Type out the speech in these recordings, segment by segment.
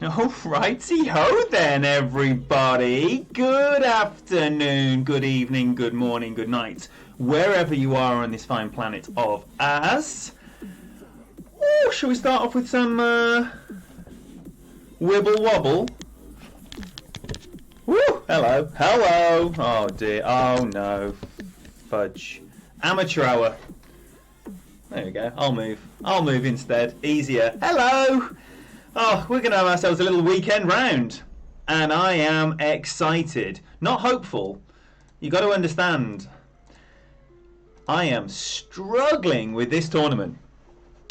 Alrighty ho then, everybody. Good afternoon, good evening, good morning, good night, wherever you are on this fine planet of ours. Ooh, shall we start off with some wibble wobble? Woo! Hello, hello. Oh dear. Oh no, fudge. Amateur hour. There we go. I'll move instead. Easier. Hello. Oh, we're going to have ourselves a little weekend round. And I am excited. Not hopeful. You got to understand. I am struggling with this tournament.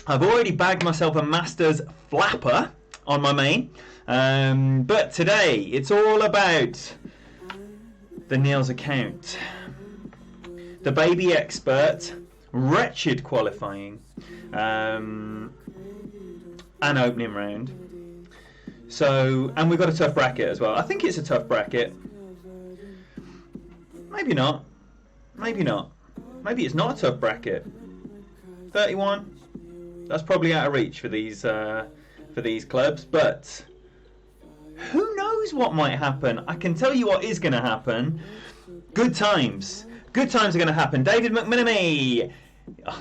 I've already bagged myself a Masters flapper on my main. But today, it's all about the Niels account. The baby expert. Wretched qualifying. An opening round. So, and we've got a tough bracket as well. I think it's a tough bracket. Maybe not. Maybe not. Maybe it's not a tough bracket. 31. That's probably out of reach for these clubs, but who knows what might happen? I can tell you what is going to happen. Good times. Good times are going to happen. David McMinamy.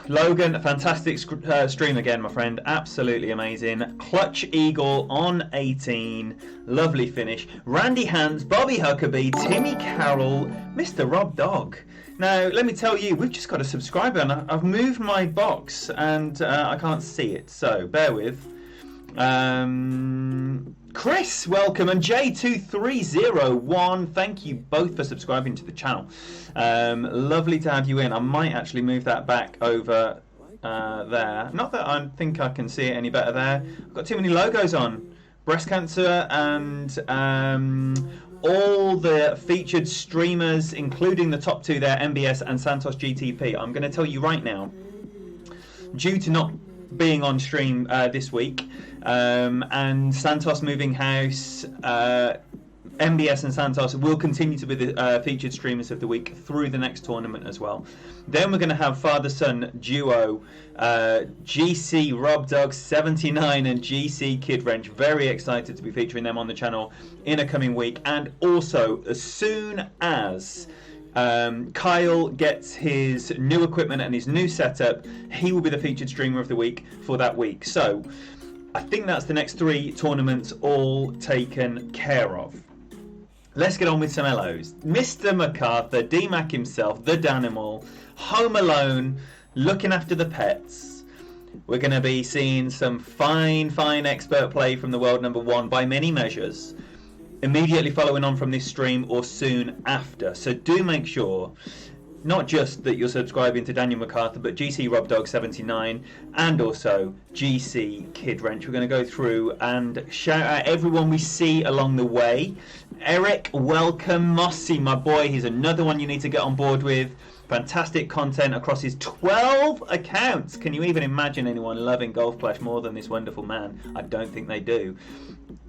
Logan, a fantastic stream again, my friend. Absolutely amazing. Clutch Eagle on 18. Lovely finish. Randy Hans, Bobby Huckabee, Timmy Carroll, Mr. Rob Dog. Now, let me tell you, we've just got a subscriber, and I've moved my box, and I can't see it, so bear with. Chris, welcome, and J2301, thank you both for subscribing to the channel. Lovely to have you in. I might actually move that back over there. Not that I think I can see it any better there. I've got too many logos on. Breast cancer and all the featured streamers, including the top two there, MBS and Santos GTP. I'm going to tell you right now, due to not being on stream this week, and Santos moving house, MBS and Santos will continue to be the featured streamers of the week through the next tournament as well. Then we're going to have father-son duo, GC Rob Dog 79 and GC Kid Wrench. Very excited to be featuring them on the channel in a coming week. And also, as soon as Kyle gets his new equipment and his new setup, he will be the featured streamer of the week for that week. So I think that's the next three tournaments all taken care of. Let's get on with some LOs. Mr. MacArthur, D-Mac himself, the Danimal, home alone, looking after the pets. We're going to be seeing some fine expert play from the world number one by many measures, immediately following on from this stream or soon after. So do make sure, not just that you're subscribing to Daniel MacArthur, but GC Rob Dog 79 and also GC Kid Wrench. We're going to go through and shout out everyone we see along the way. Eric, welcome. Mossy, my boy, he's another one you need to get on board with. Fantastic content across his 12 accounts. Can you even imagine anyone loving Golf Clash more than this wonderful man? I don't think they do.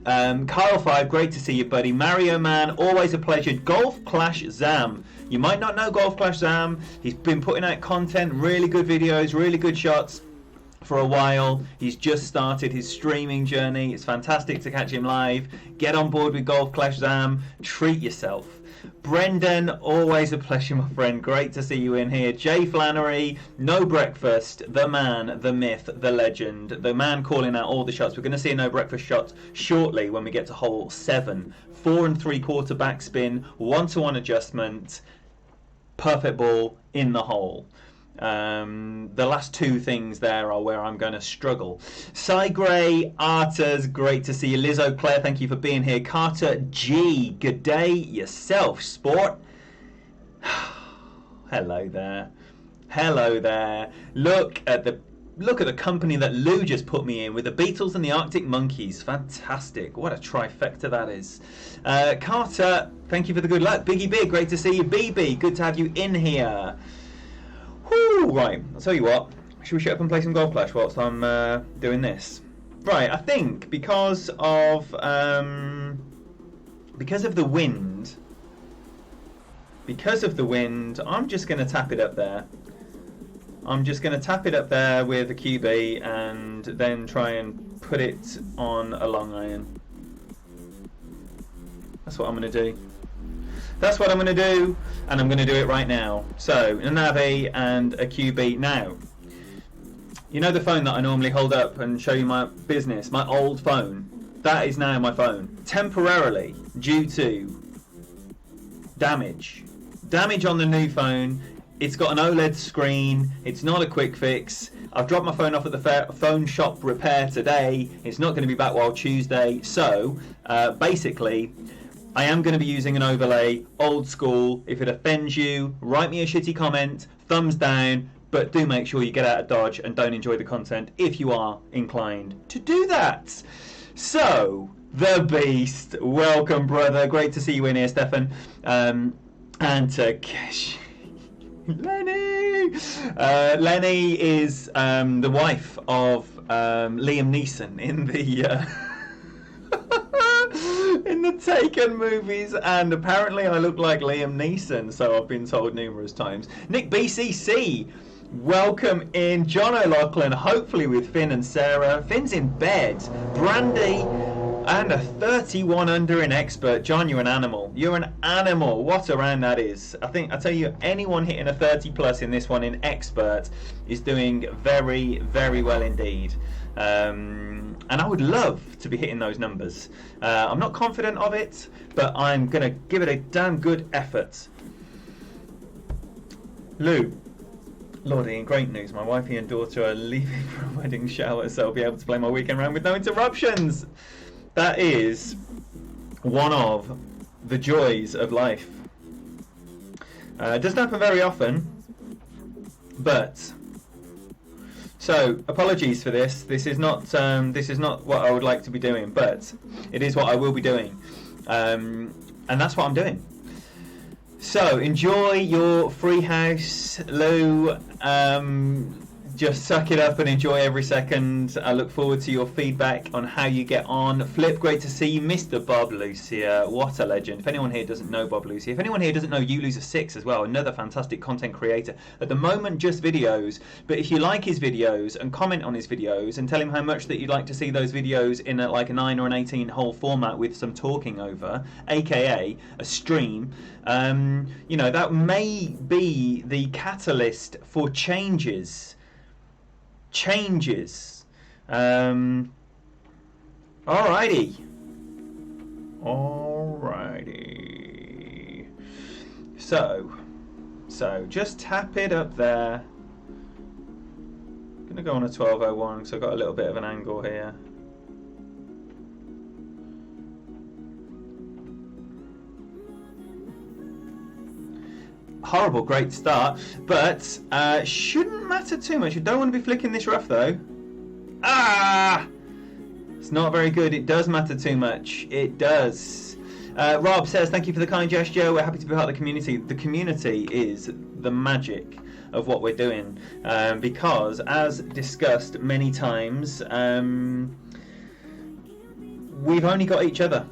Kyle 5, great to see you, buddy. Mario Man, always a pleasure. Golf Clash Zam. You might not know Golf Clash Zam. He's been putting out content, really good videos, really good shots for a while. He's just started his streaming journey. It's fantastic to catch him live. Get on board with Golf Clash Zam. Treat yourself. Brendan, always a pleasure, my friend. Great to see you in here. Jay Flannery, No Breakfast, the man, the myth, the legend, the man calling out all the shots. We're going to see a No Breakfast shot shortly when we get to hole 7. 4 3/4 backspin, 1-to-1 adjustment, perfect ball in the hole. The last two things there are where I'm going to struggle. Cy Gray, Arters, great to see you. Liz O'Clair, thank you for being here. Carter G, good day yourself, sport. Hello there. Hello there. Look at the company that Lou just put me in with the Beatles and the Arctic Monkeys. Fantastic. What a trifecta that is. Carter, thank you for the good luck. Biggie Big, great to see you. BB, good to have you in here. Whew, right, I'll tell you what. Should we shut up and play some Golf Clash whilst I'm doing this? Right, I think because of the wind, I'm just going to tap it up there. I'm just going to tap it up there with a QB and then try and put it on a long iron. That's what I'm going to do. That's what I'm going to do, and I'm going to do it right now. So, a Navi and a QB. Now, you know the phone that I normally hold up and show you my business, my old phone? That is now my phone. Temporarily, due to damage. Damage on the new phone. It's got an OLED screen. It's not a quick fix. I've dropped my phone off at the phone shop repair today. It's not going to be back while Tuesday. So, basically, I am going to be using an overlay, old school. If it offends you, write me a shitty comment, thumbs down, but do make sure you get out of Dodge and don't enjoy the content if you are inclined to do that. So, the Beast, welcome brother, great to see you in here, Stefan. And Takeshi. Lenny! Lenny is the wife of Liam Neeson in the... in the Taken movies, and apparently I look like Liam Neeson, so I've been told numerous times. Nick BCC, welcome in. John O'Loughlin, hopefully with Finn and Sarah. Finn's in bed. Brandy, and a 31 under in expert. John, you're an animal. You're an animal. What a round that is. I tell you, anyone hitting a 30 plus in this one in expert is doing very, very well indeed. And I would love to be hitting those numbers. I'm not confident of it, but I'm going to give it a damn good effort. Lou. Lordy, in great news, my wifey and daughter are leaving for a wedding shower, so I'll be able to play my weekend round with no interruptions. That is one of the joys of life. It doesn't happen very often, but... So, apologies for this. This is not what I would like to be doing, but it is what I will be doing, and that's what I'm doing. So, enjoy your free house, Lou. Just suck it up and enjoy every second. I look forward to your feedback on how you get on. Flip, great to see you. Mr. Bob Lucia, what a legend. If anyone here doesn't know Bob Lucia, if anyone here doesn't know You Loser 6 as well, another fantastic content creator. At the moment, just videos. But if you like his videos and comment on his videos and tell him how much that you'd like to see those videos in like a 9 or an 18 hole format with some talking over, aka a stream, you know, that may be the catalyst for changes. Alrighty. So just tap it up there. Gonna go on a 1201 because I've got a little bit of an angle here. Horrible, great start, but shouldn't matter too much. You don't want to be flicking this rough though. Ah! It's not very good. It does matter too much. It does. Rob says, thank you for the kind gesture. We're happy to be part of the community. The community is the magic of what we're doing, because as discussed many times, we've only got each other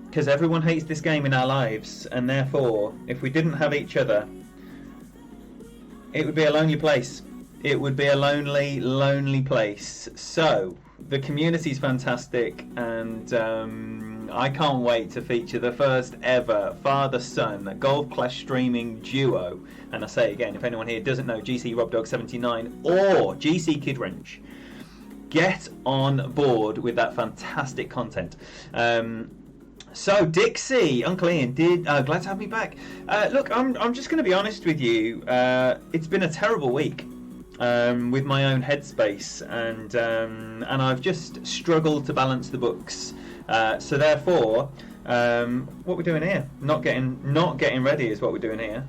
because everyone hates this game in our lives, and therefore if we didn't have each other, it would be a lonely place. It would be a lonely, lonely place. So the community is fantastic, and I can't wait to feature the first ever father-son Golf Clash streaming duo. And I say again, if anyone here doesn't know GC RobDog79 or GC Kid Wrench, get on board with that fantastic content. So Dixie, Uncle Ian, glad to have me back. Look, I'm just going to be honest with you. It's been a terrible week with my own headspace, and I've just struggled to balance the books. So therefore, what we're doing here, not getting ready is what we're doing here.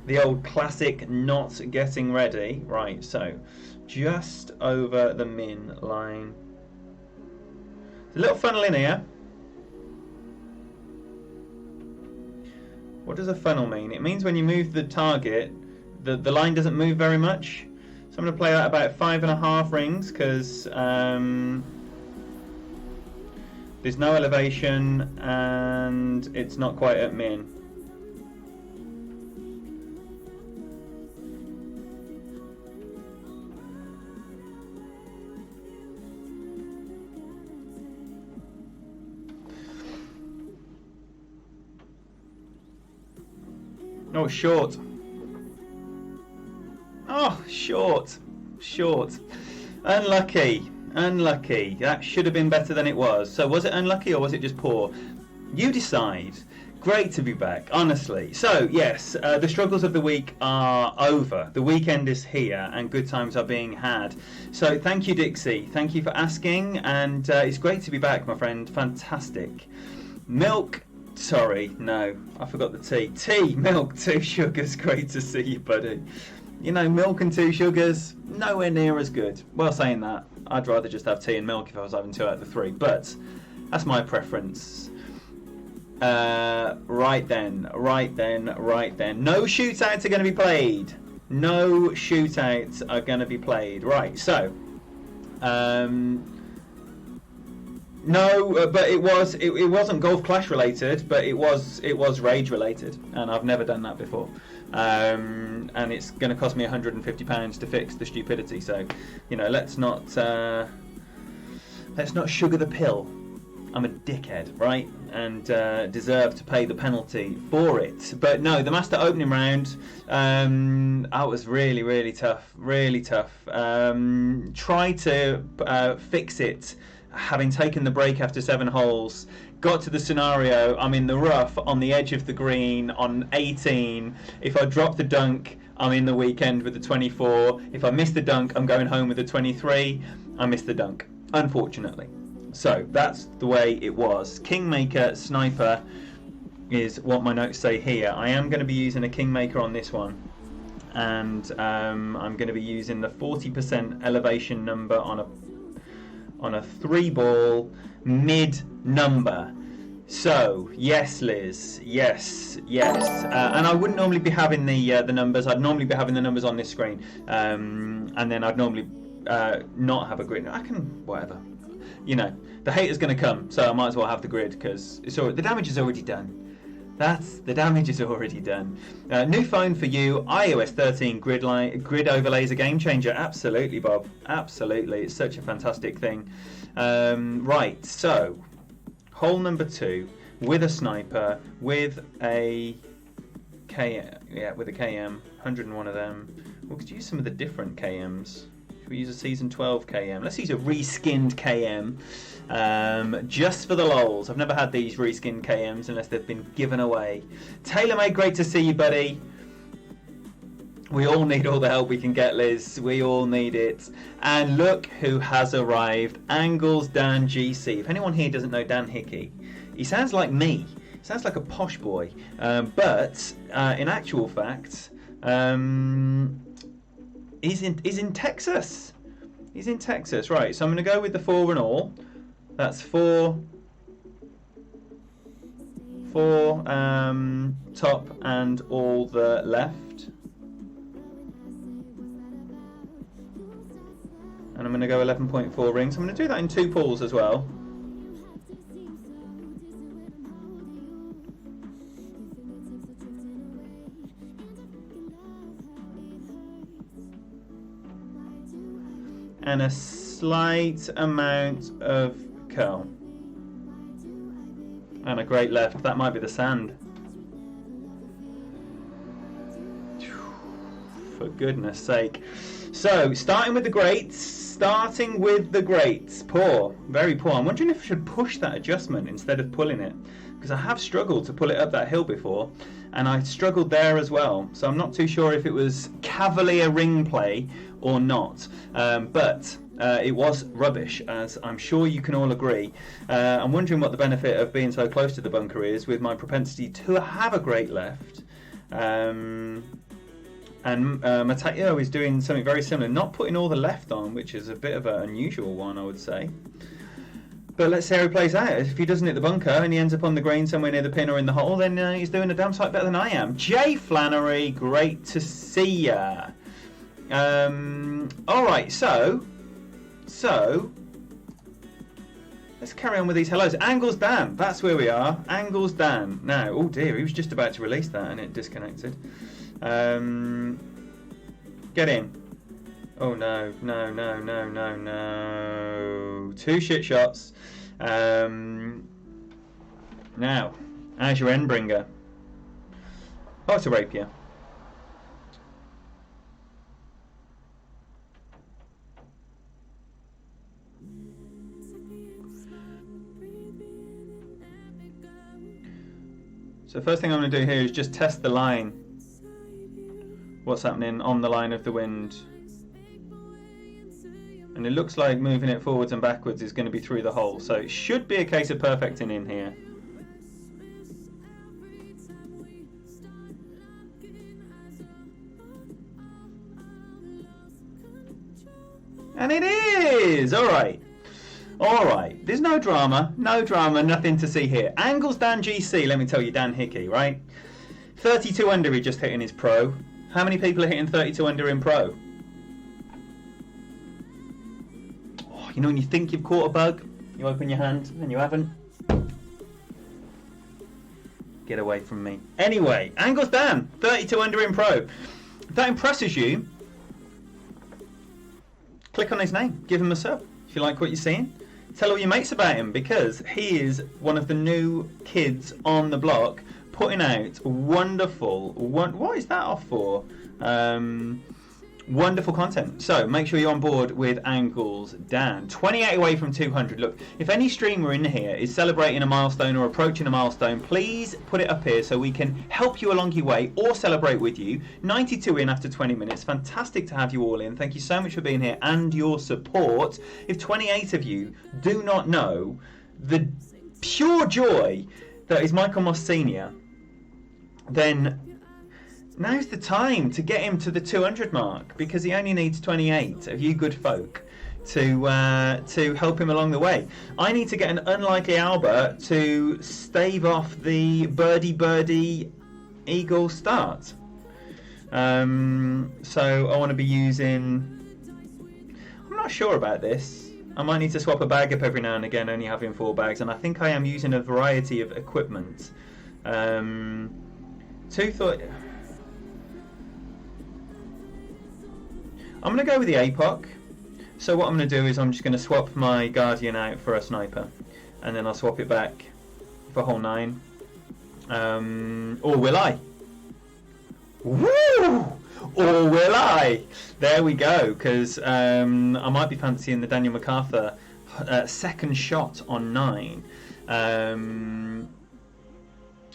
The old classic not getting ready. Right, so just over the min line. There's a little funnel in here. What does a funnel mean? It means when you move the target, the line doesn't move very much. So I'm going to play that about 5.5 rings because there's no elevation and it's not quite at min. Oh, short. Oh, short. Short. Unlucky. Unlucky. That should have been better than it was. So was it unlucky or was it just poor? You decide. Great to be back, honestly. So, yes, the struggles of the week are over. The weekend is here and good times are being had. So, thank you, Dixie. Thank you for asking. And it's great to be back, my friend. Fantastic. Milk. Sorry, no, I forgot the tea. Tea, milk, 2 sugars. Great to see you, buddy. You know, milk and 2 sugars, nowhere near as good. Well, saying that, I'd rather just have tea and milk if I was having 2 out of the 3. But that's my preference. Right then. No shootouts are going to be played. No shootouts are going to be played. Right, so. No, but it wasn't Golf Clash related, but it was Rage related, and I've never done that before. And it's going to cost me £150 to fix the stupidity. So, you know, let's not sugar the pill. I'm a dickhead, right? And deserve to pay the penalty for it. But no, the Master opening round, that was really, really tough. Really tough. Try to fix it, having taken the break after 7 holes. Got to the scenario, I'm in the rough, on the edge of the green, on 18. If I drop the dunk, I'm in the weekend with the 24. If I miss the dunk, I'm going home with the 23. I missed the dunk, unfortunately. So that's the way it was. Kingmaker Sniper is what my notes say here. I am going to be using a Kingmaker on this one. And I'm going to be using the 40% elevation number on a 3-ball mid number. So yes, Liz, yes. And I wouldn't normally be having the numbers. I'd normally be having the numbers on this screen, and then I'd normally not have a grid. I can whatever. You know, the hater's going to come, so I might as well have the grid because the damage is already done. The damage is already done. New phone for you, iOS 13 grid overlays a game changer. Absolutely, Bob. Absolutely, it's such a fantastic thing. Right, so hole number 2 with a sniper with a KM, with a KM, 101 of them. We could use some of the different KMs. Should we use a season 12 KM? Let's use a reskinned KM. Just for the lols. I've never had these reskinned KMs unless they've been given away. TaylorMade, great to see you, buddy. We all need all the help we can get, Liz. We all need it. And look who has arrived. Angles Dan GC. If anyone here doesn't know Dan Hickey, he sounds like me. He sounds like a posh boy. But in actual fact, he's in Texas. He's in Texas. Right, so I'm going to go with the 4 and all. That's 4 top and all the left. And I'm going to go 11.4 rings. I'm going to do that in 2 pools as well. And a slight amount of curl. And a great left. That might be the sand. For goodness sake. So, starting with the greats. Poor. Very poor. I'm wondering if I should push that adjustment instead of pulling it. Because I have struggled to pull it up that hill before. And I struggled there as well. So I'm not too sure if it was cavalier ring play or not. But it was rubbish, as I'm sure you can all agree. I'm wondering what the benefit of being so close to the bunker is with my propensity to have a great left. And Matteo is doing something very similar, not putting all the left on, which is a bit of an unusual one, I would say. But let's see how he plays out. If he doesn't hit the bunker and he ends up on the green somewhere near the pin or in the hole, then he's doing a damn sight better than I am. Jay Flannery, great to see ya. Alright, so let's carry on with these hellos. Angles Dan, that's where we are. Angles Dan. Now, oh dear, he was just about to release that and it disconnected. Get in. Oh no. 2 shit shots. Now, as your end bringer. Oh, it's a rapier. So first thing I'm going to do here is just test the line. What's happening on the line of the wind. And it looks like moving it forwards and backwards is going to be through the hole. So it should be a case of perfecting in here. And it is! Alright. Alright. There's no drama. No drama. Nothing to see here. Angles Dan GC, let me tell you, Dan Hickey, right? 32 under he just hit in his pro. How many people are hitting 32 under in pro? Oh, you know when you think you've caught a bug, you open your hand and you haven't? Get away from me. Anyway, Angles Dan, 32 under in pro. If that impresses you, click on his name, give him a sub. If you like what you're seeing, tell all your mates about him, because he is one of the new kids on the block putting out wonderful, what is that off for? Wonderful content. So make sure you're on board with Angles Dan. 28 away from 200. Look, if any streamer in here is celebrating a milestone or approaching a milestone, please put it up here so we can help you along your way or celebrate with you. 92 in after 20 minutes. Fantastic to have you all in. Thank you so much for being here and your support. If 28 of you do not know the pure joy that is Michael Moss Sr., then now's the time to get him to the 200 mark, because he only needs 28 of you good folk to help him along the way. I need to get an unlikely Albert to stave off the birdie eagle start. So I want to be using, I'm not sure about this. I might need to swap a bag up every now and again, only having 4 bags, and I think I am using a variety of equipment. I'm going to go with the APOC. So what I'm going to do is I'm just going to swap my Guardian out for a sniper, and then I'll swap it back for hole 9. Or will I? Woo! Or will I? There we go, because I might be fancying the Daniel MacArthur second shot on 9.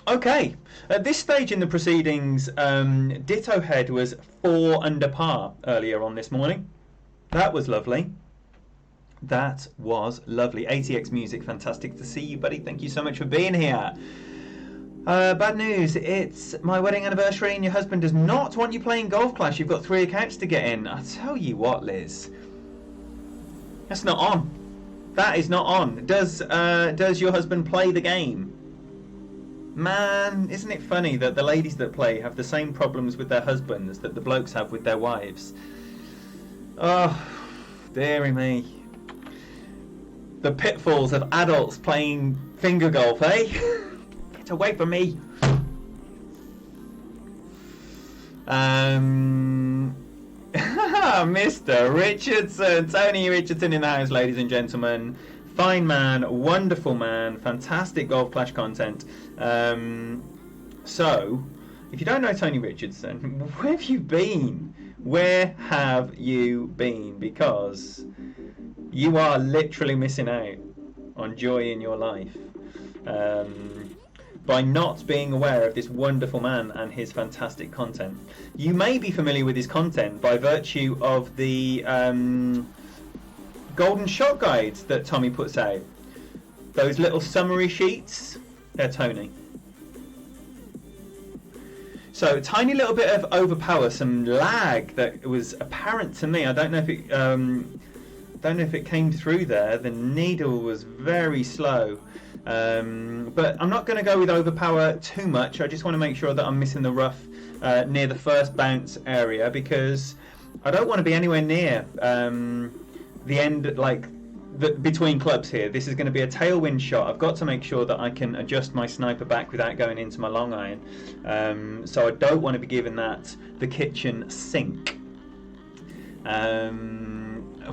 Okay, at this stage in the proceedings, Ditto Head was 4 under par earlier on this morning. That was lovely. That was lovely. ATX Music, fantastic to see you, buddy. Thank you so much for being here. Bad news, it's my wedding anniversary and your husband does not want you playing Golf Clash. You've got 3 accounts to get in. I tell you what, Liz, that's not on. That is not on. Does your husband play the game? Man, isn't it funny that the ladies that play have the same problems with their husbands that the blokes have with their wives? Oh, dearie me. The pitfalls of adults playing finger golf, eh? Get away from me. Mr. Richardson, Tony Richardson in the house, ladies and gentlemen. Fine man, wonderful man, fantastic Golf Clash content. So, if you don't know Tony Richardson, where have you been? Where have you been? Because you are literally missing out on joy in your life by not being aware of this wonderful man and his fantastic content. You may be familiar with his content by virtue of the golden shot guides that Tommy puts out. Those little summary sheets, they're Tony. So a tiny little bit of overpower, some lag that was apparent to me. I don't know if it came through there. The needle was very slow. But I'm not going to go with overpower too much. I just want to make sure that I'm missing the rough near the first bounce area, because I don't want to be anywhere near the end, like between clubs here. This is going to be a tailwind shot. I've got to make sure that I can adjust my sniper back without going into my long iron. So I don't want to be giving that the kitchen sink.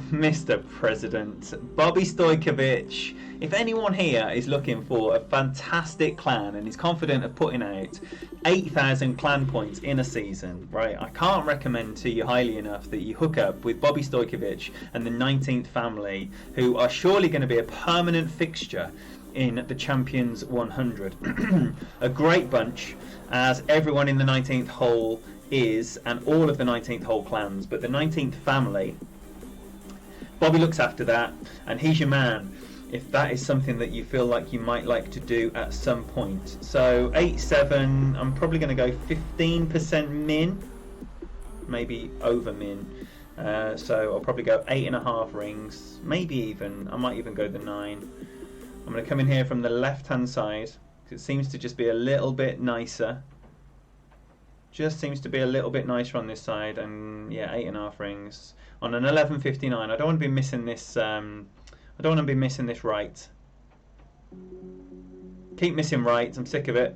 Mr. President, Bobby Stojkovic. If anyone here is looking for a fantastic clan and is confident of putting out 8,000 clan points in a season, right, I can't recommend to you highly enough that you hook up with Bobby Stojkovic and the 19th family, who are surely going to be a permanent fixture in the Champions 100. A great bunch, as everyone in the 19th hole is, and all of the 19th hole clans, but the 19th family, Bobby looks after that, and he's your man if that is something that you feel like you might like to do at some point. So 8-7, I'm probably going to go 15% min, maybe over min. So I'll probably go 8.5 rings, maybe even, I might even go the 9. I'm going to come in here from the left hand side, because it seems to just be a little bit nicer. Just seems to be a little bit nicer on this side, and yeah, 8.5 rings on an 11.59. I don't want to be missing this. I don't want to be missing this right. Keep missing right. I'm sick of it.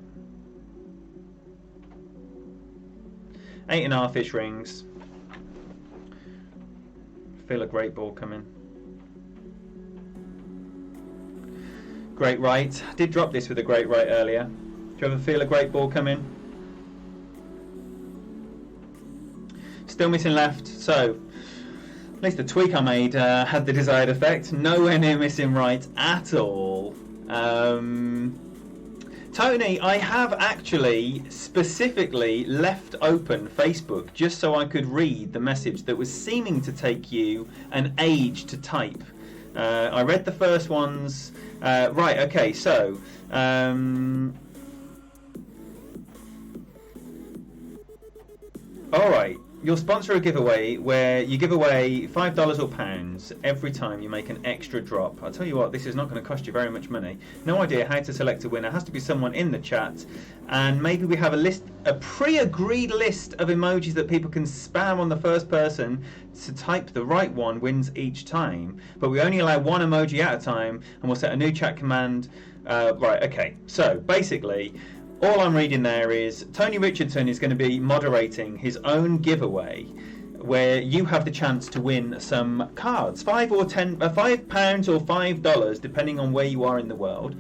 8.5-ish rings. Feel a great ball coming. Great right. I did drop this with a great right earlier. Do you ever feel a great ball coming? Still missing left. So at least the tweak I made had the desired effect. Nowhere near missing right at all. Tony, I have actually specifically left open Facebook just so I could read the message that was seeming to take you an age to type. I read the first ones. Right, okay, so alright, you'll sponsor a giveaway where you give away $5 or pounds every time you make an extra drop. I'll tell you what, this is not going to cost you very much money. No idea how to select a winner. It has to be someone in the chat, and maybe we have a list, a pre-agreed list of emojis that people can spam on the first person to type the right one wins each time. But we only allow one emoji at a time, and we'll set a new chat command. Right, okay, so basically all I'm reading there is Tony Richardson is going to be moderating his own giveaway where you have the chance to win some cards, £5 or $5 depending on where you are in the world.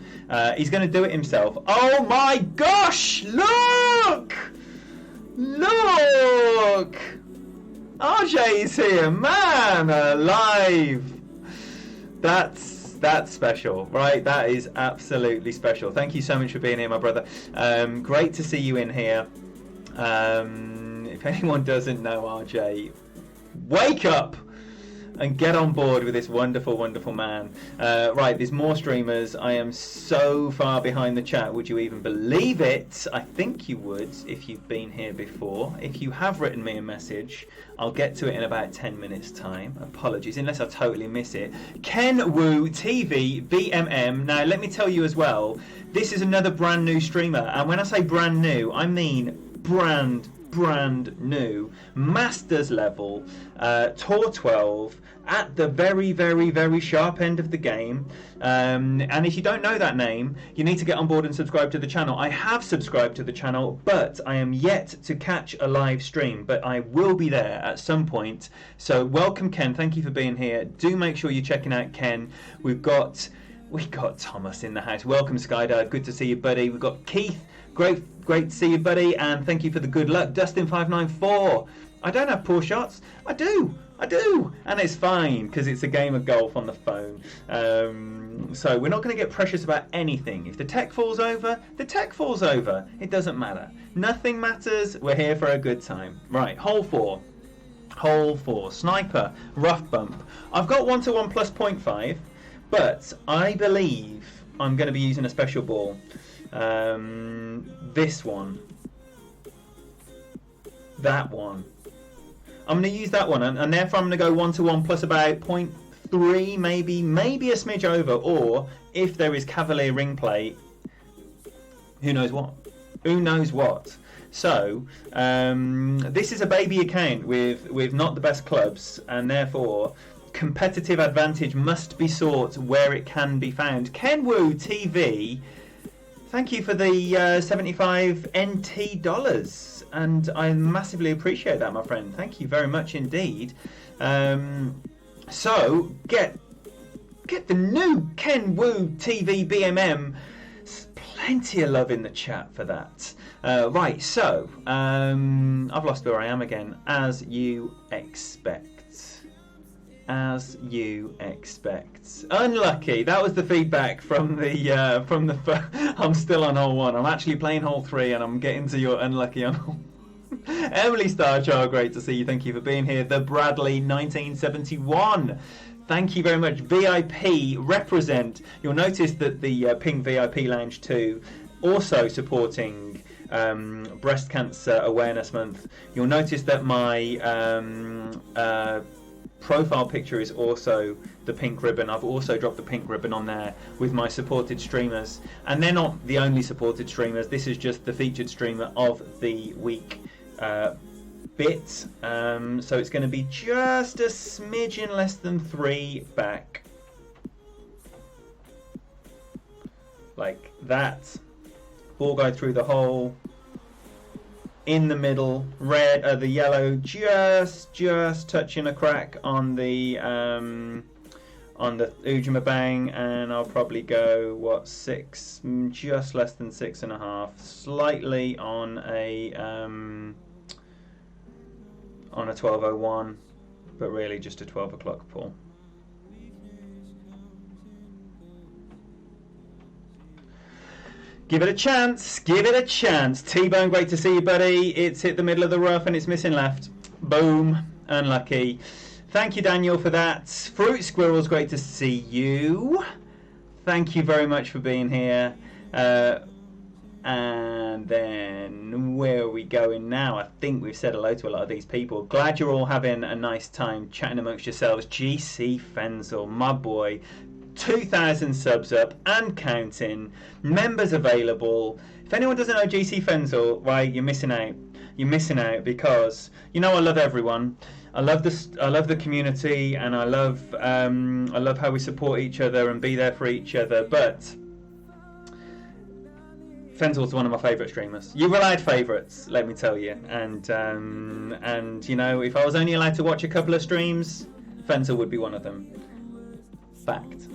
He's going to do it himself. Oh my gosh, look RJ is here, man alive. That's special, right? That is absolutely special. Thank you so much for being here, my brother. Great to see you in here. If anyone doesn't know RJ, wake up and get on board with this wonderful, wonderful man. Right, there's more streamers. I am so far behind the chat. Would you even believe it? I think you would if you've been here before. If you have written me a message, I'll get to it in about 10 minutes time. Apologies, unless I totally miss it. Ken Wu TV BMM. Now, let me tell you as well, this is another brand new streamer. And when I say brand new, I mean brand new, Masters level, Tour 12, at the very, very, very sharp end of the game. And if you don't know that name, you need to get on board and subscribe to the channel. I have subscribed to the channel, but I am yet to catch a live stream, but I will be there at some point. So welcome, Ken. Thank you for being here. Do make sure you're checking out Ken. We got Thomas in the house. Welcome, Skydad. Good to see you, buddy. We've got Keith. Great to see you, buddy, and thank you for the good luck. Dustin594. I don't have poor shots. I do, and it's fine because it's a game of golf on the phone. So we're not going to get precious about anything. If the tech falls over, the tech falls over. It doesn't matter. Nothing matters. We're here for a good time. Right, hole 4. Sniper, rough bump. I've got 1-to-1 plus 0.5, but I believe I'm going to be using a special ball. This one, that one. I'm going to use that one, and therefore I'm going to go 1-to-1 plus about 0.3, maybe a smidge over, or if there is Cavalier ring play, who knows what. So this is a baby account with not the best clubs, and therefore competitive advantage must be sought where it can be found. Kenwu TV, thank you for the 75 NT dollars, and I massively appreciate that, my friend. Thank you very much indeed. So get the new Ken Wu TV BMM. Plenty of love in the chat for that. Right, so I've lost where I am again, as you expect. As you expect. Unlucky. That was the feedback from the. I'm still on hole 1. I'm actually playing hole 3, and I'm getting to your unlucky on hole. Emily Starchild, great to see you. Thank you for being here. The Bradley 1971. Thank you very much. VIP represent. You'll notice that the Pink VIP Lounge 2 also supporting Breast Cancer Awareness Month. You'll notice that my profile picture is also the pink ribbon. I've also dropped the pink ribbon on there with my supported streamers, and they're not the only supported streamers. This is just the featured streamer of the week bit, so it's going to be just a smidgen less than 3 back, like that. Ball guide through the hole, in the middle, red, the yellow just touching a crack on the Ujima Bang, and I'll probably go 6, just less than 6.5, slightly on a 1201, but really just a 12 o'clock pull. Give it a chance, give it a chance. T-Bone, great to see you, buddy. It's hit the middle of the rough and it's missing left. Boom, unlucky. Thank you, Daniel, for that. Fruit Squirrels, great to see you. Thank you very much for being here. And then where are we going now? I think we've said hello to a lot of these people. Glad you're all having a nice time chatting amongst yourselves. GC Fenzel, my boy. 2,000 subs up and counting. Members available. If anyone doesn't know GC Fenzel, right, you're missing out. You're missing out because, you know, I love everyone. I love the community, and I love how we support each other and be there for each other. But Fenzel's one of my favourite streamers. You allowed favourites, let me tell you. And you know, if I was only allowed to watch a couple of streams, Fenzel would be one of them. Fact.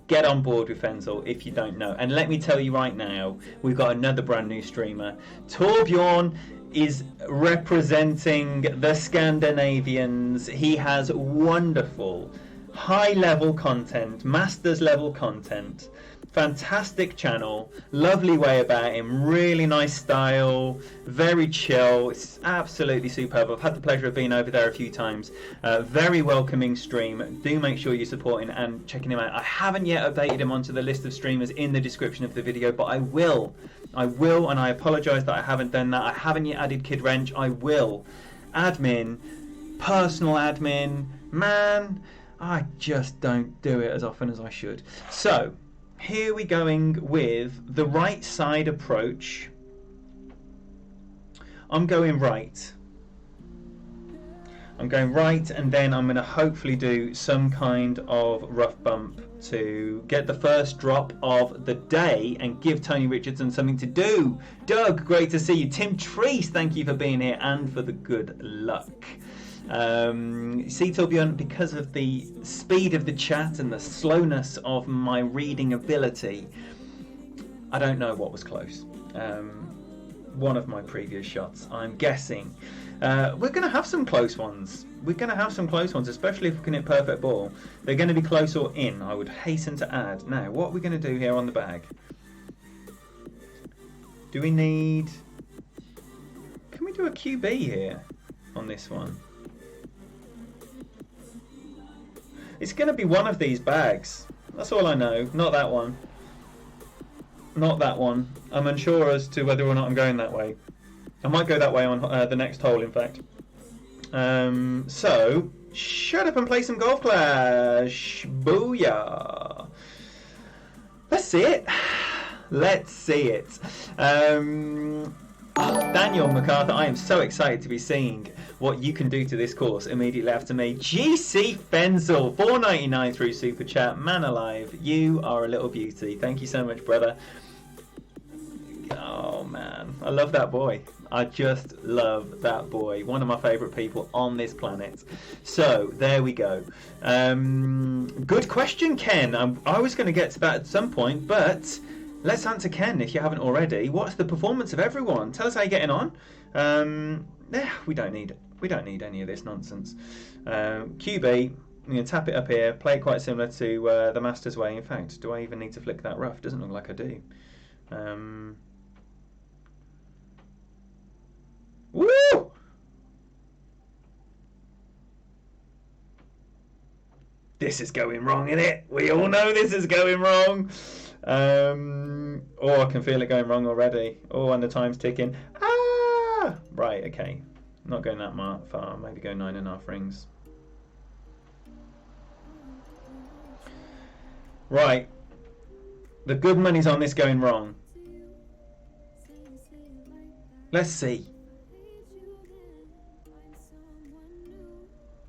Get on board with Fenzel if you don't know. And let me tell you right now, we've got another brand new streamer. Torbjorn is representing the Scandinavians. He has wonderful, high-level content, masters level content. Fantastic channel, lovely way about him, really nice style, very chill. It's absolutely superb. I've had the pleasure of being over there a few times. Very welcoming stream. Do make sure you're supporting and checking him out. I haven't yet updated him onto the list of streamers in the description of the video, but I will, and I apologise that I haven't done that. I haven't yet added Kid Wrench. I will. Admin, personal admin, man, I just don't do it as often as I should. So here we're going with the right side approach. I'm going right. I'm going right, and then I'm going to hopefully do some kind of rough bump to get the first drop of the day and give Tony Richardson something to do. Doug, great to see you. Tim Treese, thank you for being here and for the good luck. See, Torbjorn, because of the speed of the chat and the slowness of my reading ability, I don't know what was close. One of my previous shots, I'm guessing. We're going to have some close ones. We're going to have some close ones, especially if we can hit perfect ball. They're going to be close or in, I would hasten to add. Now, what are we going to do here on the bag? Do we need... Can we do a QB here on this one? It's going to be one of these bags. That's all I know. Not that one. Not that one. I'm unsure as to whether or not I'm going that way. I might go that way on the next hole, in fact. So, shut up and play some Golf Clash. Booyah. Let's see it. Let's see it. Daniel MacArthur, I am so excited to be seeing what you can do to this course immediately after me. GC Fenzel, $4.99 through Super Chat. Man alive, you are a little beauty. Thank you so much, brother. Oh, man. I love that boy. I just love that boy. One of my favourite people on this planet. So, there we go. Good question, Ken. I was going to get to that at some point, but let's answer Ken if you haven't already. What's the performance of everyone? Tell us how you're getting on. We don't need any of this nonsense. QB, I'm going to tap it up here. Play it quite similar to the Master's Way. In fact, do I even need to flick that rough? Doesn't look like I do. Woo! This is going wrong, isn't it? We all know this is going wrong. Oh, I can feel it going wrong already. Oh, and the time's ticking. Ah! Right, okay. Not going that far. Maybe go 9.5 rings. Right. The good money's on this going wrong. Let's see.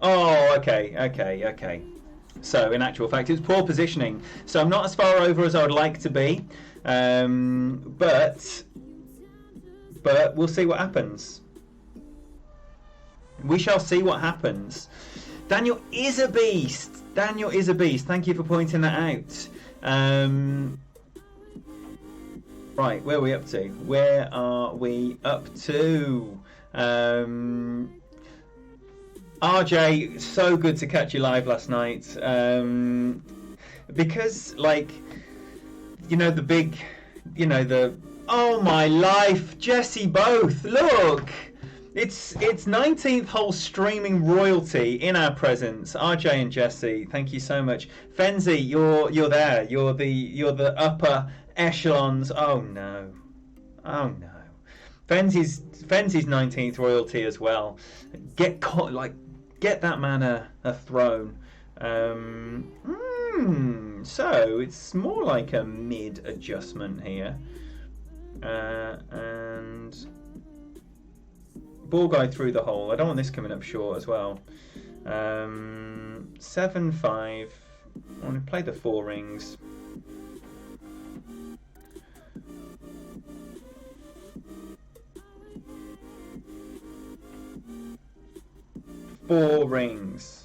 Oh, okay. So, in actual fact, it's poor positioning. So I'm not as far over as I would like to be. But we'll see what happens. We shall see what happens. Daniel is a beast. Thank you for pointing that out. Right, where are we up to? RJ, so good to catch you live last night. Because, like, oh my life, Jesse both. Look, it's 19th hole streaming royalty in our presence. RJ and Jesse, thank you so much. Fenzi, you're there. You're the upper echelons. Oh no. Fenzi's 19th royalty as well. Get that man a throne. So it's more like a mid adjustment here. And ball guy through the hole. I don't want this coming up short as well. 7-5. I want to play the 4 rings. Four rings.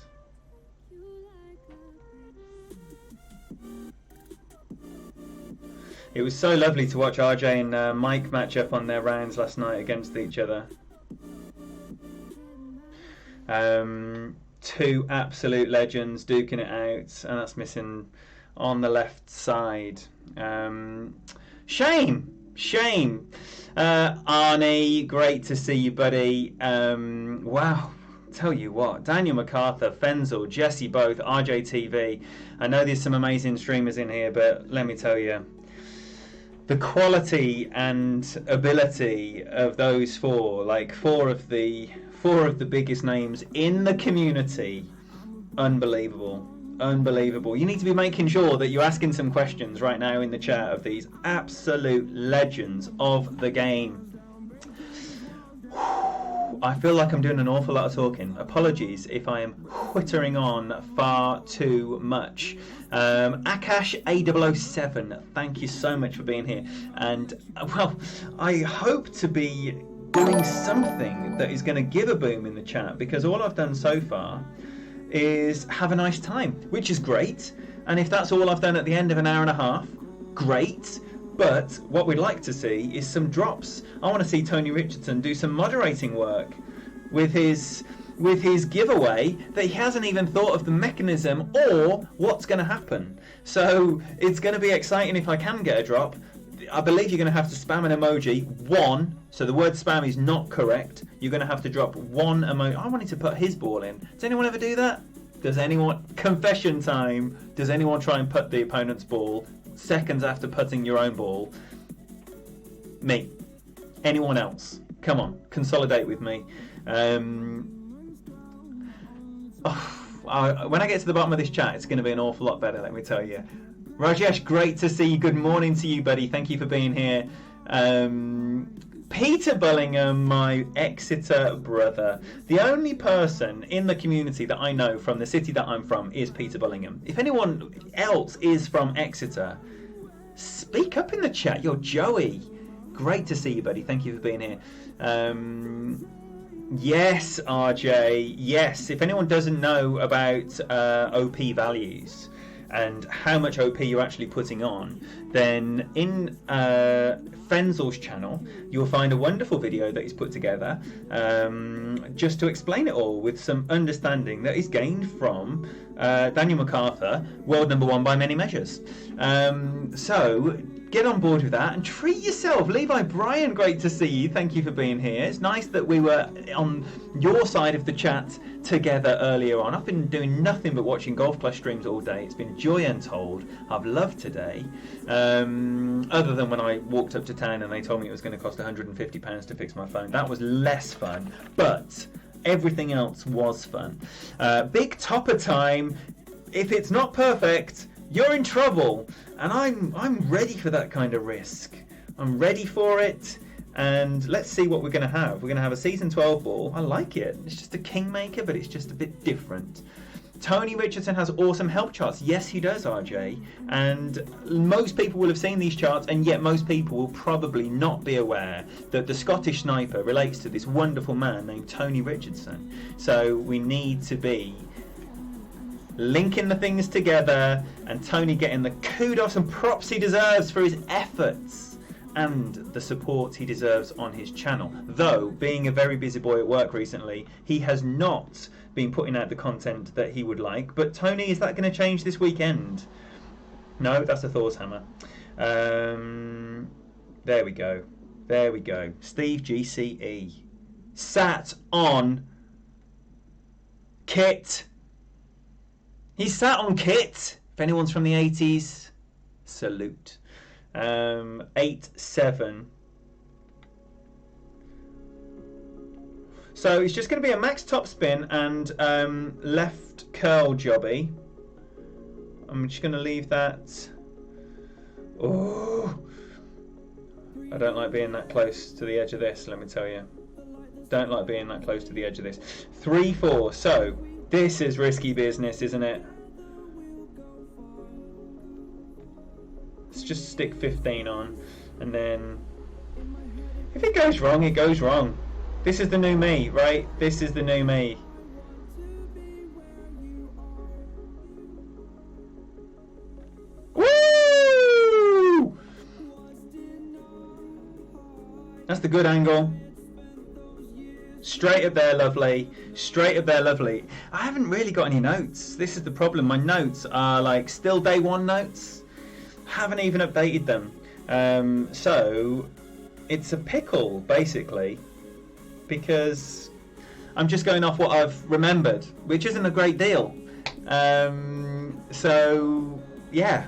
It was so lovely to watch RJ and Mike match up on their rounds last night against each other. Two absolute legends duking it out, and that's missing on the left side. Shame. Arnie, great to see you, buddy. Wow. Tell you what, Daniel MacArthur, Fenzel, Jesse both, RJTV. I know there's some amazing streamers in here, but let me tell you, the quality and ability of those four, like four of the biggest names in the community, unbelievable. You need to be making sure that you're asking some questions right now in the chat of these absolute legends of the game. I feel like I'm doing an awful lot of talking. Apologies if I am whittering on far too much. Akash A007, thank you so much for being here. And, well, I hope to be doing something that is going to give a boom in the chat, because all I've done so far is have a nice time, which is great. And if that's all I've done at the end of an hour and a half, great. But what we'd like to see is some drops. I want to see Tony Richardson do some moderating work with his giveaway that he hasn't even thought of the mechanism or what's going to happen. So it's going to be exciting if I can get a drop. I believe you're going to have to spam an emoji. 1. So the word spam is not correct. You're going to have to drop 1 emoji. I wanted to put his ball in. Does anyone ever do that? Confession time. Does anyone try and put the opponent's ball seconds after putting your own ball? Me. Anyone else? Come on, consolidate with me. When I get to the bottom of this chat, it's going to be an awful lot better, let me tell you. Rajesh, great to see you. Good morning to you, buddy. Thank you for being here. Peter Bullingham, my Exeter brother. The only person in the community that I know from the city that I'm from is Peter Bullingham. If anyone else is from Exeter, speak up in the chat. You're Joey. great to see you, buddy. Thank you for being here. Yes, RJ. Yes. If anyone doesn't know about OP values and how much OP you're actually putting on, then in Fenzel's channel you'll find a wonderful video that he's put together just to explain it all with some understanding that is gained from Daniel MacArthur, world #1 by many measures. So get on board with that and treat yourself. Levi Bryan, great to see you. Thank you for being here. It's nice that we were on your side of the chat together earlier on. I've been doing nothing but watching Golf Clash streams all day. It's been joy untold. I've loved today. Other than when I walked up to town and they told me it was going to cost £150 to fix my phone. That was less fun, but everything else was fun. Big topper time. If it's not perfect, you're in trouble, and I'm ready for that kind of risk. I'm ready for it, and let's see what we're going to have. We're going to have a season 12 ball. I like it. It's just a kingmaker, but it's just a bit different. Tony Richardson has awesome help charts. Yes, he does, RJ. And most people will have seen these charts, and yet most people will probably not be aware that the Scottish sniper relates to this wonderful man named Tony Richardson. So we need to be linking the things together, and Tony getting the kudos and props he deserves for his efforts and the support he deserves on his channel. Though, being a very busy boy at work recently, he has not been putting out the content that he would like. But Tony, is that going to change this weekend? No, that's a Thor's hammer. There we go. There we go. Steve GCE. Sat on Kit. He sat on Kit. If anyone's from the 80s, salute. 8-7. So it's just going to be a max topspin and left curl jobby. I'm just going to leave that. Oh, I don't like being that close to the edge of this, let me tell you. Don't like being that close to the edge of this. 3-4. So this is risky business, isn't it? Let's just stick 15 on, and then if it goes wrong, it goes wrong. This is the new me, right? This is the new me. Woo! That's the good angle. Straight up there, lovely. Straight up there, lovely. I haven't really got any notes. This is the problem. My notes are like still day one notes. Haven't even updated them. So it's a pickle, basically, because I'm just going off what I've remembered, which isn't a great deal. So yeah.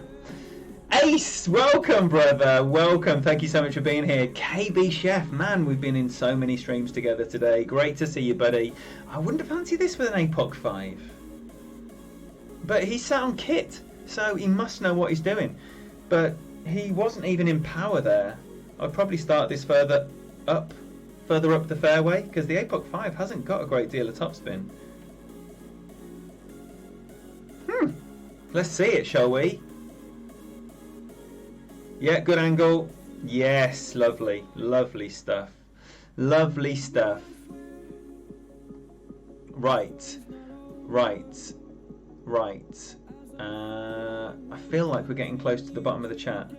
Ace, welcome, brother. Welcome. Thank you so much for being here. KB Chef, man, we've been in so many streams together today. Great to see you, buddy. I wouldn't fancy this with an APOC 5. But he sat on Kit, so he must know what he's doing. But he wasn't even in power there. I'd probably start this further up the fairway, because the APOC 5 hasn't got a great deal of topspin. Let's see it, shall we? Yeah, good angle. Yes, lovely. Lovely stuff. Lovely stuff. Right. Right. Right. I feel like we're getting close to the bottom of the chat.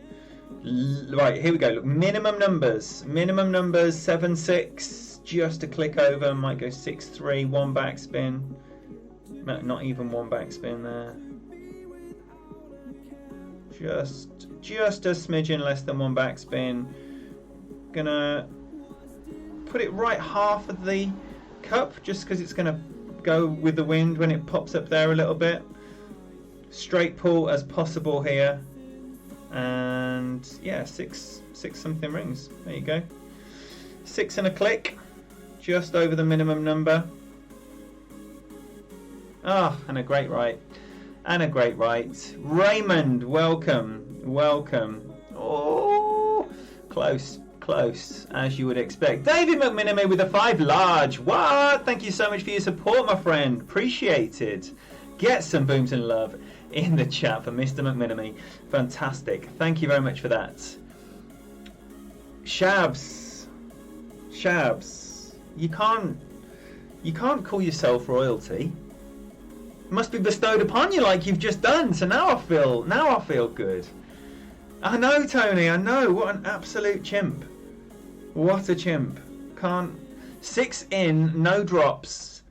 Right, here we go. Look, minimum numbers. Minimum numbers, 7-6. Just a click over. Might go 6-3. One backspin. Not even one backspin there. Just a smidgen less than one backspin. Gonna put it right half of the cup, just because it's gonna go with the wind when it pops up there a little bit. Straight pull as possible here, and yeah, six something rings. There you go. 6 and a click, just over the minimum number. Ah, and a great right. And a great right. Raymond, welcome. Welcome. Oh, close, close, as you would expect. David McMinamy with a 5 large. What? Thank you so much for your support, my friend. Appreciated. Get some booms and love in the chat for Mr. McMinamy. Fantastic. Thank you very much for that. Shabs, you can't call yourself royalty. It must be bestowed upon you like you've just done. So now I feel good. I know, Tony, I know. What an absolute chimp. What a chimp. Can't. 6 in, no drops.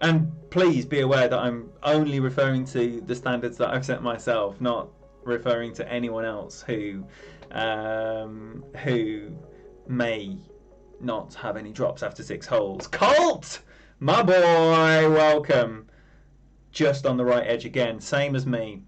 And please be aware that I'm only referring to the standards that I've set myself, not referring to anyone else who may not have any drops after 6 holes. Colt, my boy, welcome. Just on the right edge again, same as me.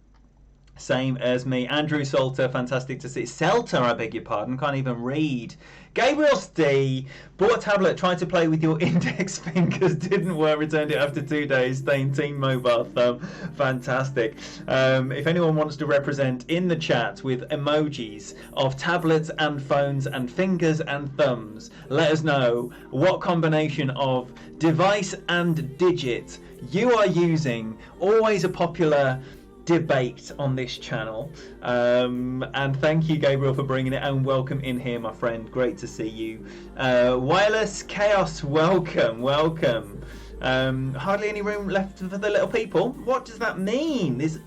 Andrew Salter, fantastic to see. Selter, I beg your pardon, can't even read. Gabriel Stee, bought a tablet, tried to play with your index fingers, didn't work, returned it after 2 days, staying team mobile thumb. Fantastic. If anyone wants to represent in the chat with emojis of tablets and phones and fingers and thumbs, let us know what combination of device and digit you are using. Always a popular debate on this channel, and thank you, Gabriel, for bringing it, and welcome in here, my friend. Great to see you. Wireless Chaos, welcome. Hardly any room left for the little people. What does that mean? There's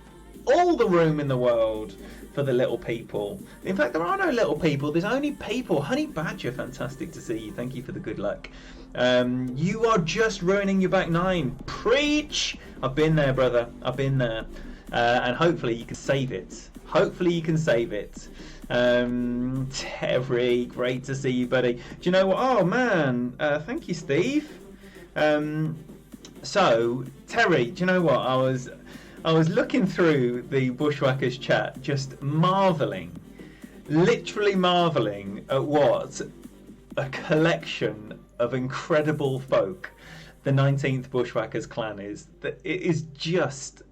all the room in the world for the little people. In fact, there are no little people, there's only people. Honey Badger, fantastic to see you. Thank you for the good luck. You are just ruining your back nine. Preach! I've been there, brother. I've been there. And hopefully you can save it. Terry, great to see you, buddy. Do you know what? Oh man, thank you, Steve. So Terry, do you know what? I was looking through the Bushwhackers chat, just literally marveling at what a collection of incredible folk the 19th Bushwhackers clan is. That it is just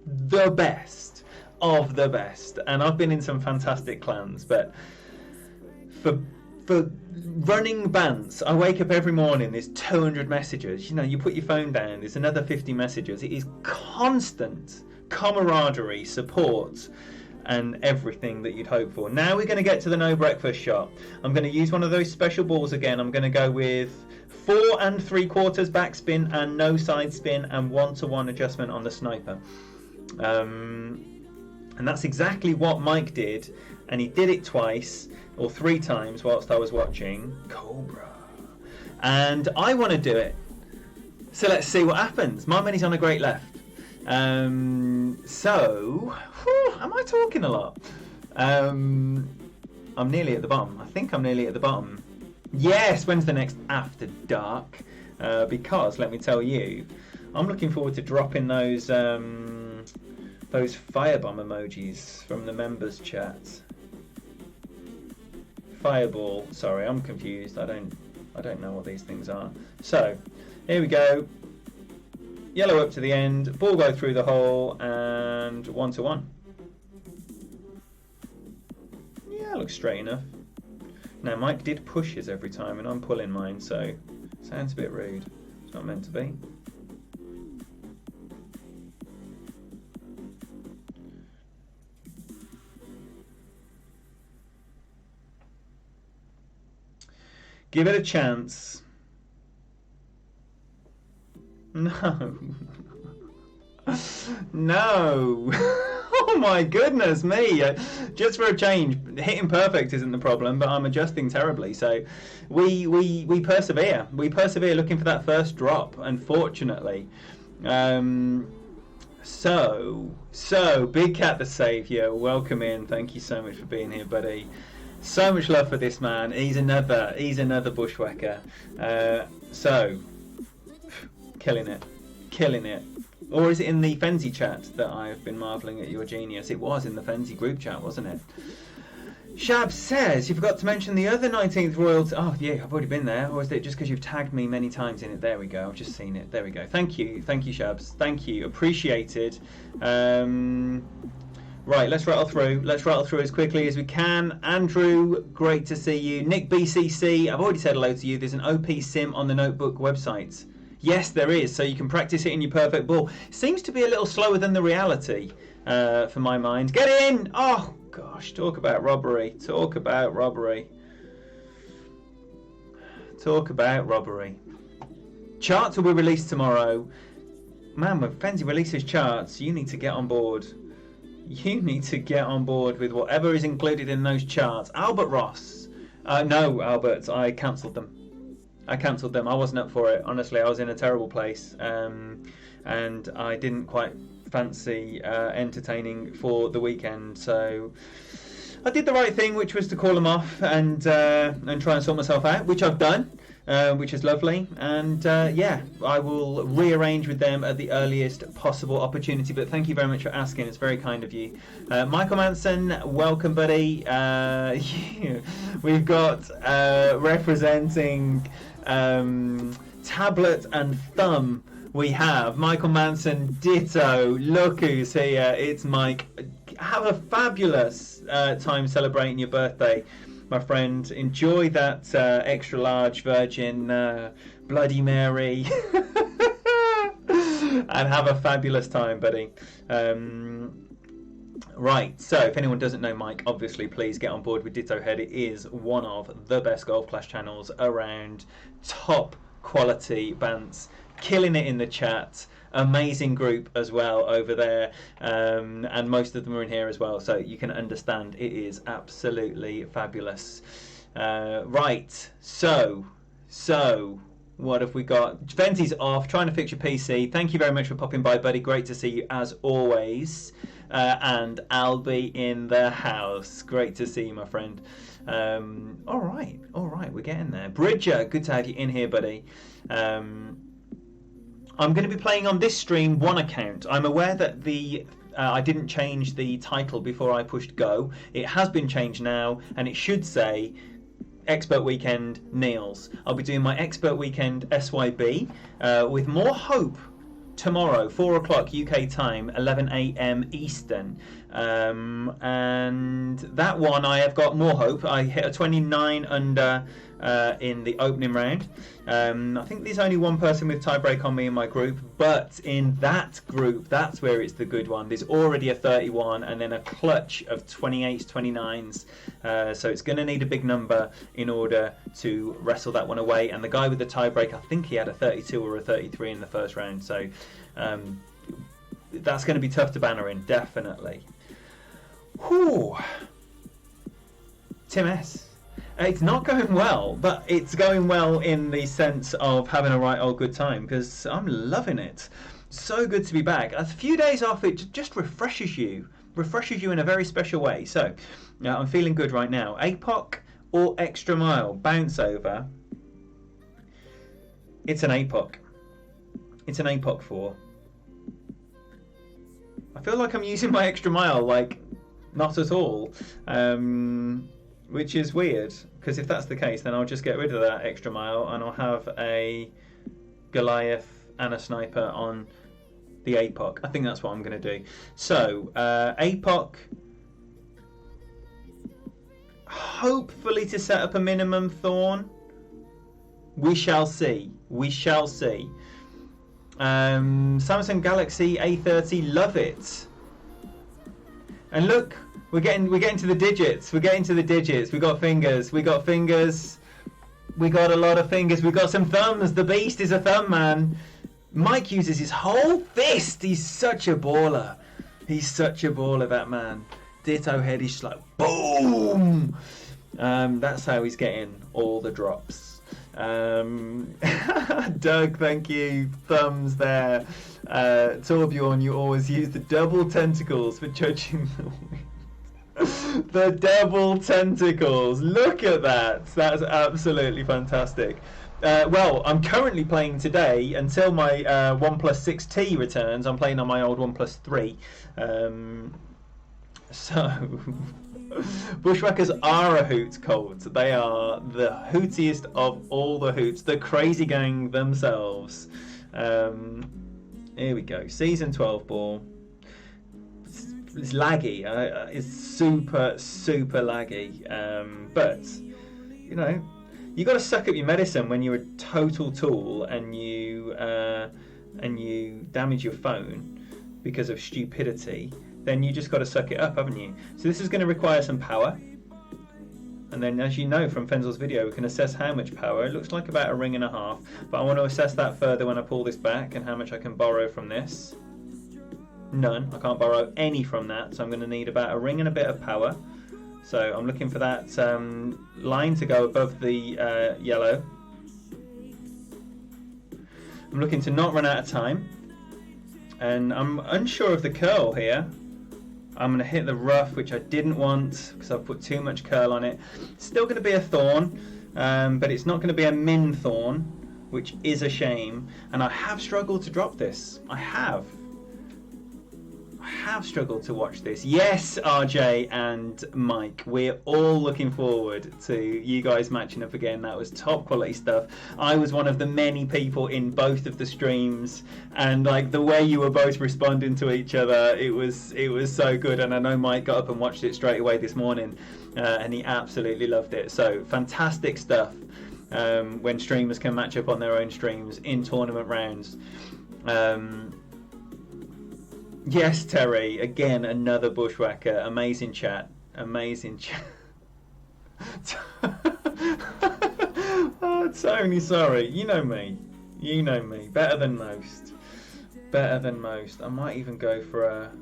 the best of the best, and I've been in some fantastic clans, but for running bands, I wake up every morning, there's 200 messages. You know, you put your phone down, there's another 50 messages. It is constant camaraderie, support, and everything that you'd hope for. Now we're going to get to the no breakfast shot. I'm going to use one of those special balls again. I'm going to go with 4 3/4 backspin and no side spin and 1-to-1 adjustment on the sniper. And that's exactly what Mike did, and he did it twice or 3 times whilst I was watching Cobra, and I want to do it, so let's see what happens. My money's on a great left. Am I talking a lot? I'm nearly at the bottom. I think I'm nearly at the bottom. Yes, when's the next After Dark? Because let me tell you, I'm looking forward to dropping those firebomb emojis from the members chat. Fireball. Sorry, I'm confused. I don't know what these things are. So here we go. Yellow up to the end. Ball go through the hole and 1-to-1. Yeah, looks straight enough. Now Mike did push his every time, and I'm pulling mine, so sounds a bit rude. It's not meant to be. Give it a chance. No. No. Oh my goodness me. Just for a change, hitting perfect isn't the problem, but I'm adjusting terribly. So we persevere. We persevere looking for that first drop, unfortunately. So Big Cat the Saviour, welcome in. Thank you so much for being here, buddy. So much love for this man. He's another bushwhacker. So killing it. Or is it in the Fenzi chat that I've been marvelling at your genius? It was in the Fenzi group chat, wasn't it? Shab says, you forgot to mention the other 19th royalty. Oh, yeah, I've already been there. Or is it just because you've tagged me many times in it? There we go. I've just seen it. There we go. Thank you, Shabs. Thank you. Appreciated. Right, let's rattle through as quickly as we can. Andrew, great to see you. Nick BCC, I've already said hello to you. There's an OP sim on the Notebook website. Yes, there is, so you can practice hitting your perfect ball. Seems to be a little slower than the reality, for my mind. Get in! Oh, gosh, talk about robbery. Talk about robbery. Talk about robbery. Charts will be released tomorrow. Man, when Fenzi releases charts, you need to get on board. You need to get on board with whatever is included in those charts. Albert Ross. No, Albert, I cancelled them. I wasn't up for it. Honestly, I was in a terrible place. And I didn't quite fancy entertaining for the weekend. So I did the right thing, which was to call them off and try and sort myself out, which I've done. Which is lovely, and yeah, I will rearrange with them at the earliest possible opportunity. But thank you very much for asking, it's very kind of you. Michael Manson, welcome, buddy. We've got representing tablet and thumb, we have Michael Manson, ditto. Look who's here, it's Mike. Have a fabulous time celebrating your birthday, my friend. Enjoy that extra large virgin Bloody Mary and have a fabulous time, buddy. Right, so if anyone doesn't know Mike, obviously please get on board with Ditto Head. It is one of the best Golf Clash channels around. Top quality bants, killing it in the chat. Amazing group as well over there, and most of them are in here as well, so you can understand it is absolutely fabulous. Right, so what have we got? Fenty's off, trying to fix your PC. Thank you very much for popping by, buddy. Great to see you as always. And Albie in the house. Great to see you, my friend. All right, we're getting there. Bridger, good to have you in here, buddy. I'm going to be playing on this stream one account. I'm aware that I didn't change the title before I pushed go. It has been changed now, and it should say Expert Weekend Niels. I'll be doing my Expert Weekend SYB with more hope tomorrow, 4 o'clock UK time, 11 AM Eastern. And that one I have got more hope. I hit a 29 under in the opening round. I think there's only one person with tiebreak on me in my group, but in that group, that's where it's the good one. There's already a 31 and then a clutch of 28s, 29s. So it's going to need a big number in order to wrestle that one away. And the guy with the tiebreak, I think he had a 32 or a 33 in the first round. So that's going to be tough to banner in, definitely. Whew. Tim S. It's not going well, but it's going well in the sense of having a right old good time, because I'm loving it. So good to be back. A few days off, it just refreshes you in a very special way. So I'm feeling good right now. APOC or Extra Mile? Bounce over. It's an APOC. It's an APOC 4. I feel like I'm using my Extra Mile, like, not at all. Which is weird, because if that's the case, then I'll just get rid of that Extra Mile and I'll have a Goliath and a sniper on the APOC. I think that's what I'm going to do. So, APOC, hopefully to set up a minimum Thorn. We shall see. We shall see. Samsung Galaxy A30, love it. And look, we're getting to the digits. We're getting to the digits. We got fingers. We got fingers. We got a lot of fingers. We got some thumbs. The beast is a thumb man. Mike uses his whole fist. He's such a baller. He's such a baller, that man. Ditto Head is just like boom. That's how he's getting all the drops. Doug, thank you. Thumbs there. Torbjorn, you always use the double tentacles for judging the win. The double tentacles. Look at that. That's absolutely fantastic. Well, I'm currently playing today until my OnePlus 6T returns. I'm playing on my old OnePlus 3. So, Bushwhackers are a hoot, Colt. They are the hootiest of all the hoots. The crazy gang themselves. Here we go. Season 12 ball. It's laggy. It's super laggy. But you know, you got to suck up your medicine when you're a total tool and you damage your phone because of stupidity. then you just got to suck it up, haven't you? So this is going to require some power. And then, as you know from Fenzel's video, we can assess how much power. It looks like about 1.5 rings, but I want to assess that further when I pull this back and how much I can borrow from this. None. I can't borrow any from that, so I'm going to need about 1 ring and a bit of power. So I'm looking for that line to go above the yellow. I'm looking to not run out of time. And I'm unsure of the curl here. I'm going to hit the rough, which I didn't want because I've put too much curl on it. It's still going to be a thorn, but it's not going to be a min thorn, which is a shame. And I have struggled to drop this. I have struggled to watch this. Yes, RJ and Mike, we're all looking forward to you guys matching up again. That was top quality stuff. I was one of the many people in both of the streams, and like the way you were both responding to each other, it was so good. And I know Mike got up and watched it straight away this morning, and he absolutely loved it. So fantastic stuff when streamers can match up on their own streams in tournament rounds. Yes, Terry, again, another bushwhacker. Amazing chat. Amazing chat. Oh, Tony, sorry. You know me. You know me. Better than most. Better than most. I might even go for a...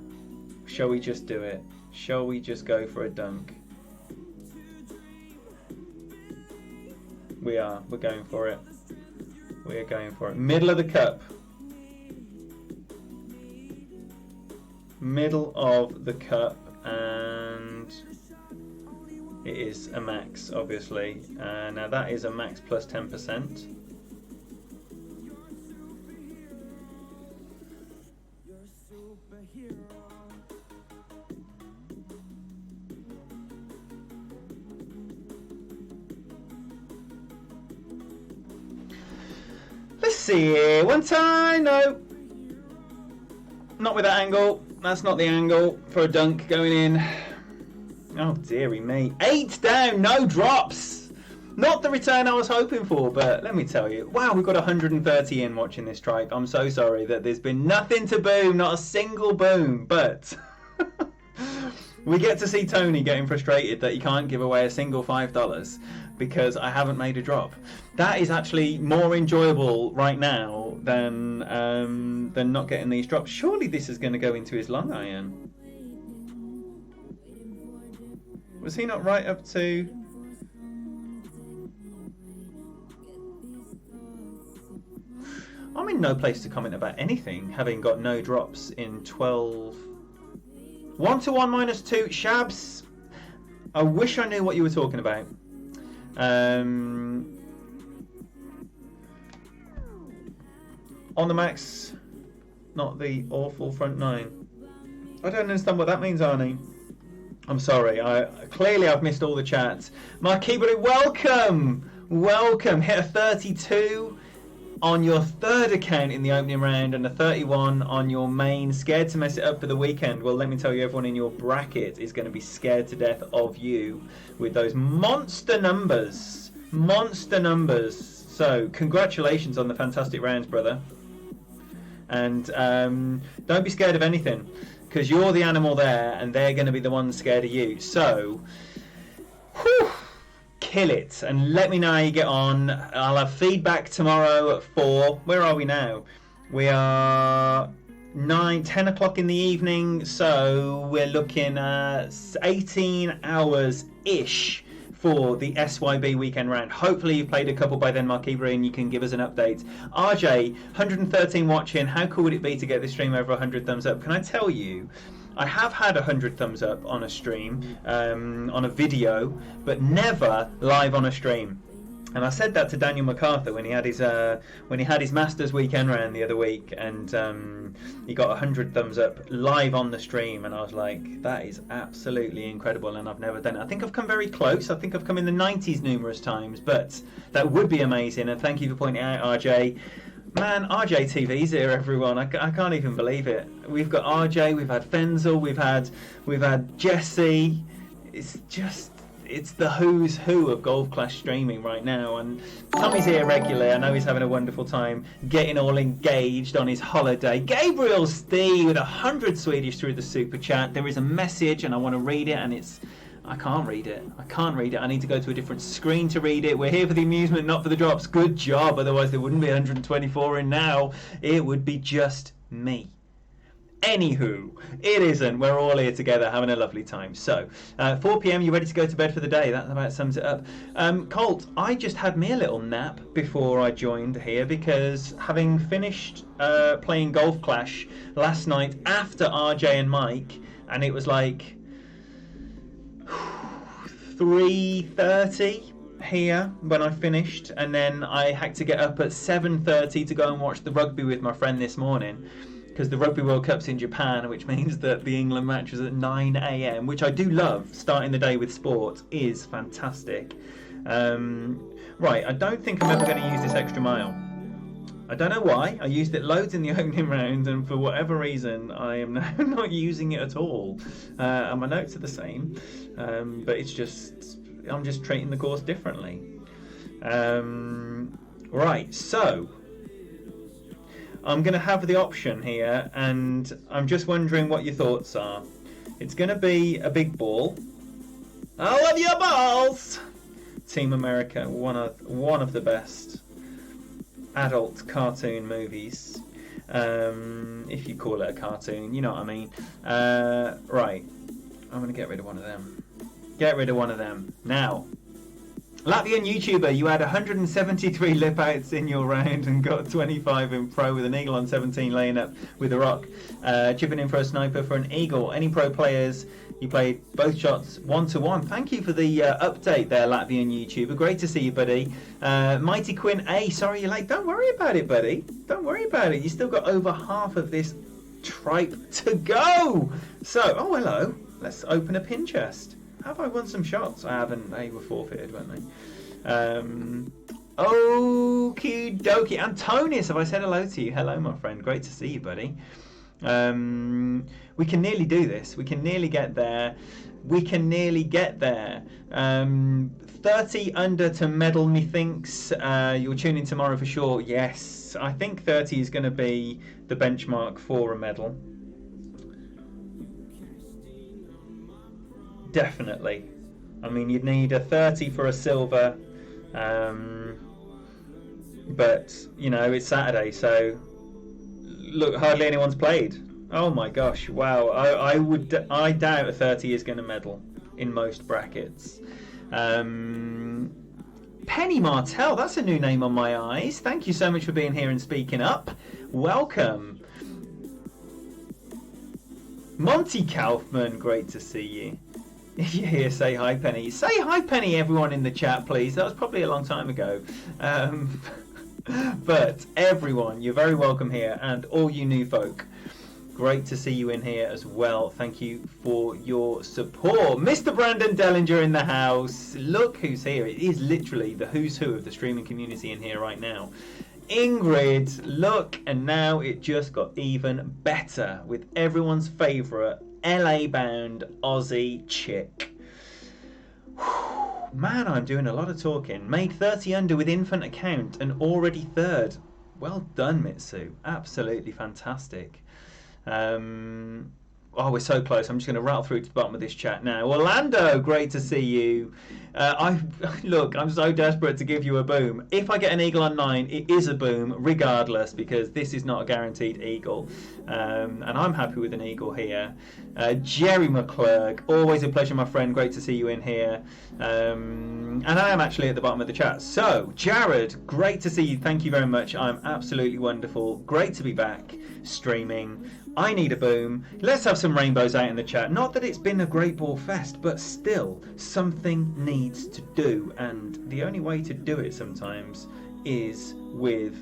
Shall we just do it? Shall we just go for a dunk? We are. We're going for it. We are going for it. Middle of the cup. Middle of the cup, and it is a max, obviously. Now that is a max plus 10%. Let's see here. One time, no. Not with that angle. That's not the angle for a dunk going in. Oh, dearie me. 8 down, no drops. Not the return I was hoping for, but let me tell you. Wow, we've got 130 in watching this tripe. I'm so sorry that there's been nothing to boom, not a single boom, but we get to see Tony getting frustrated that he can't give away a single $5 because I haven't made a drop. That is actually more enjoyable right now than not getting these drops. Surely this is going to go into his long iron. Was he not right up to... I'm in no place to comment about anything, having got no drops in 12... 1 to 1 minus 2. Shabs, I wish I knew what you were talking about. On the max, not the awful front 9. I don't understand what that means, Arnie. I'm sorry. Clearly I've missed all the chats. Marquis, welcome! Welcome. Hit a 32 on your third account in the opening round and a 31 on your main. Scared to mess it up for the weekend? Well, let me tell you, everyone in your bracket is going to be scared to death of you with those monster numbers. Monster numbers. So, congratulations on the fantastic rounds, brother. And don't be scared of anything, because you're the animal there and they're going to be the ones scared of you. So, whew, kill it and let me know how you get on. I'll have feedback tomorrow at 4. Where are we now? We are 10 o'clock in the evening, so we're looking at 18 hours ish for the SYB weekend round. Hopefully you've played a couple by then, Marquis, and you can give us an update. RJ, 113 watching. How cool would it be to get this stream over 100 thumbs up? Can I tell you, I have had 100 thumbs up on a stream, on a video, but never live on a stream. And I said that to Daniel MacArthur when he had his Masters weekend round the other week, and he got 100 thumbs up live on the stream, and I was like, that is absolutely incredible, and I've never done it. I think I've come very close. I think I've come in the 90s numerous times, but that would be amazing, and thank you for pointing out, RJ. Man, RJ TV's here, everyone. I can't even believe it. We've got RJ, we've had Fenzel, we've had Jesse. it's the who's who of Golf Clash streaming right now, and Tommy's here regularly. I know he's having a wonderful time getting all engaged on his holiday. Gabriel Stee with 100 Swedish through the super chat. There is a message and I want to read it, and I can't read it. I need to go to a different screen to read it. We're here for the amusement, not for the drops. Good job. Otherwise there wouldn't be 124 in now. It would be just me. Anywho, it isn't. We're all here together having a lovely time. So, 4 p.m, you ready to go to bed for the day? That about sums it up. Colt, I just had me a little nap before I joined here because having finished playing Golf Clash last night after RJ and Mike, and it was like 3:30 here when I finished, and then I had to get up at 7:30 to go and watch the rugby with my friend this morning, because the Rugby World Cup's in Japan, which means that the England match was at 9 a.m, which I do love. Starting the day with sport is fantastic. Right, I don't think I'm ever going to use this extra mile. I don't know why. I used it loads in the opening round, and for whatever reason I am now not using it at all. And my notes are the same, but it's just, I'm just treating the course differently. Right, so I'm going to have the option here, and I'm just wondering what your thoughts are. It's going to be a big ball. I love your balls! Team America, one of the best adult cartoon movies. If you call it a cartoon, you know what I mean. Right, I'm going to get rid of one of them. Get rid of one of them. Now, Latvian YouTuber, you had 173 lip outs in your round and got 25 in pro with an eagle on 17, laying up with a rock. Chipping in for a sniper for an eagle. Any pro players? You played both shots 1-1. Thank you for the update there, Latvian YouTuber. Great to see you, buddy. Mighty Quinn A, sorry you're late. Don't worry about it, buddy. Don't worry about it. You still got over half of this tripe to go. So, oh, hello. Let's open a pin chest. Have I won some shots? I haven't. They were forfeited, weren't they? Okie dokie. Antonis, have I said hello to you? Hello, my friend. Great to see you, buddy. We can nearly do this. We can nearly get there. 30 under to medal, methinks. You'll tune in tomorrow for sure. Yes, I think 30 is going to be the benchmark for a medal. Definitely. I mean, you'd need a 30 for a silver, but you know, it's Saturday, so look, hardly anyone's played. Oh my gosh, wow. I doubt a 30 is going to medal in most brackets. Penny Martell, that's a new name on my eyes. Thank you so much for being here and speaking up. Welcome. Monty Kaufman, great to see you. If you're here, say hi, Penny. Say hi, Penny, everyone in the chat, please. That was probably a long time ago. But everyone, you're very welcome here, and all you new folk. Great to see you in here as well. Thank you for your support. Mr. Brandon Dellinger in the house. Look who's here. It is literally the who's who of the streaming community in here right now. Ingrid, look, and now it just got even better with everyone's favourite LA-bound Aussie chick. Whew, man, I'm doing a lot of talking. Made 30 under with infant account and already third. Well done, Mitsu. Absolutely fantastic. Oh, we're so close. I'm just going to rattle through to the bottom of this chat now. Orlando, great to see you. Look, I'm so desperate to give you a boom. If I get an eagle on 9, it is a boom, regardless, because this is not a guaranteed eagle. And I'm happy with an eagle here. Jerry McClurg, always a pleasure, my friend. Great to see you in here. And I am actually at the bottom of the chat. So, Jared, great to see you. Thank you very much. I'm absolutely wonderful. Great to be back streaming. I need a boom. Let's have some rainbows out in the chat. Not that it's been a great ball fest, but still, something needs to do. And the only way to do it sometimes is with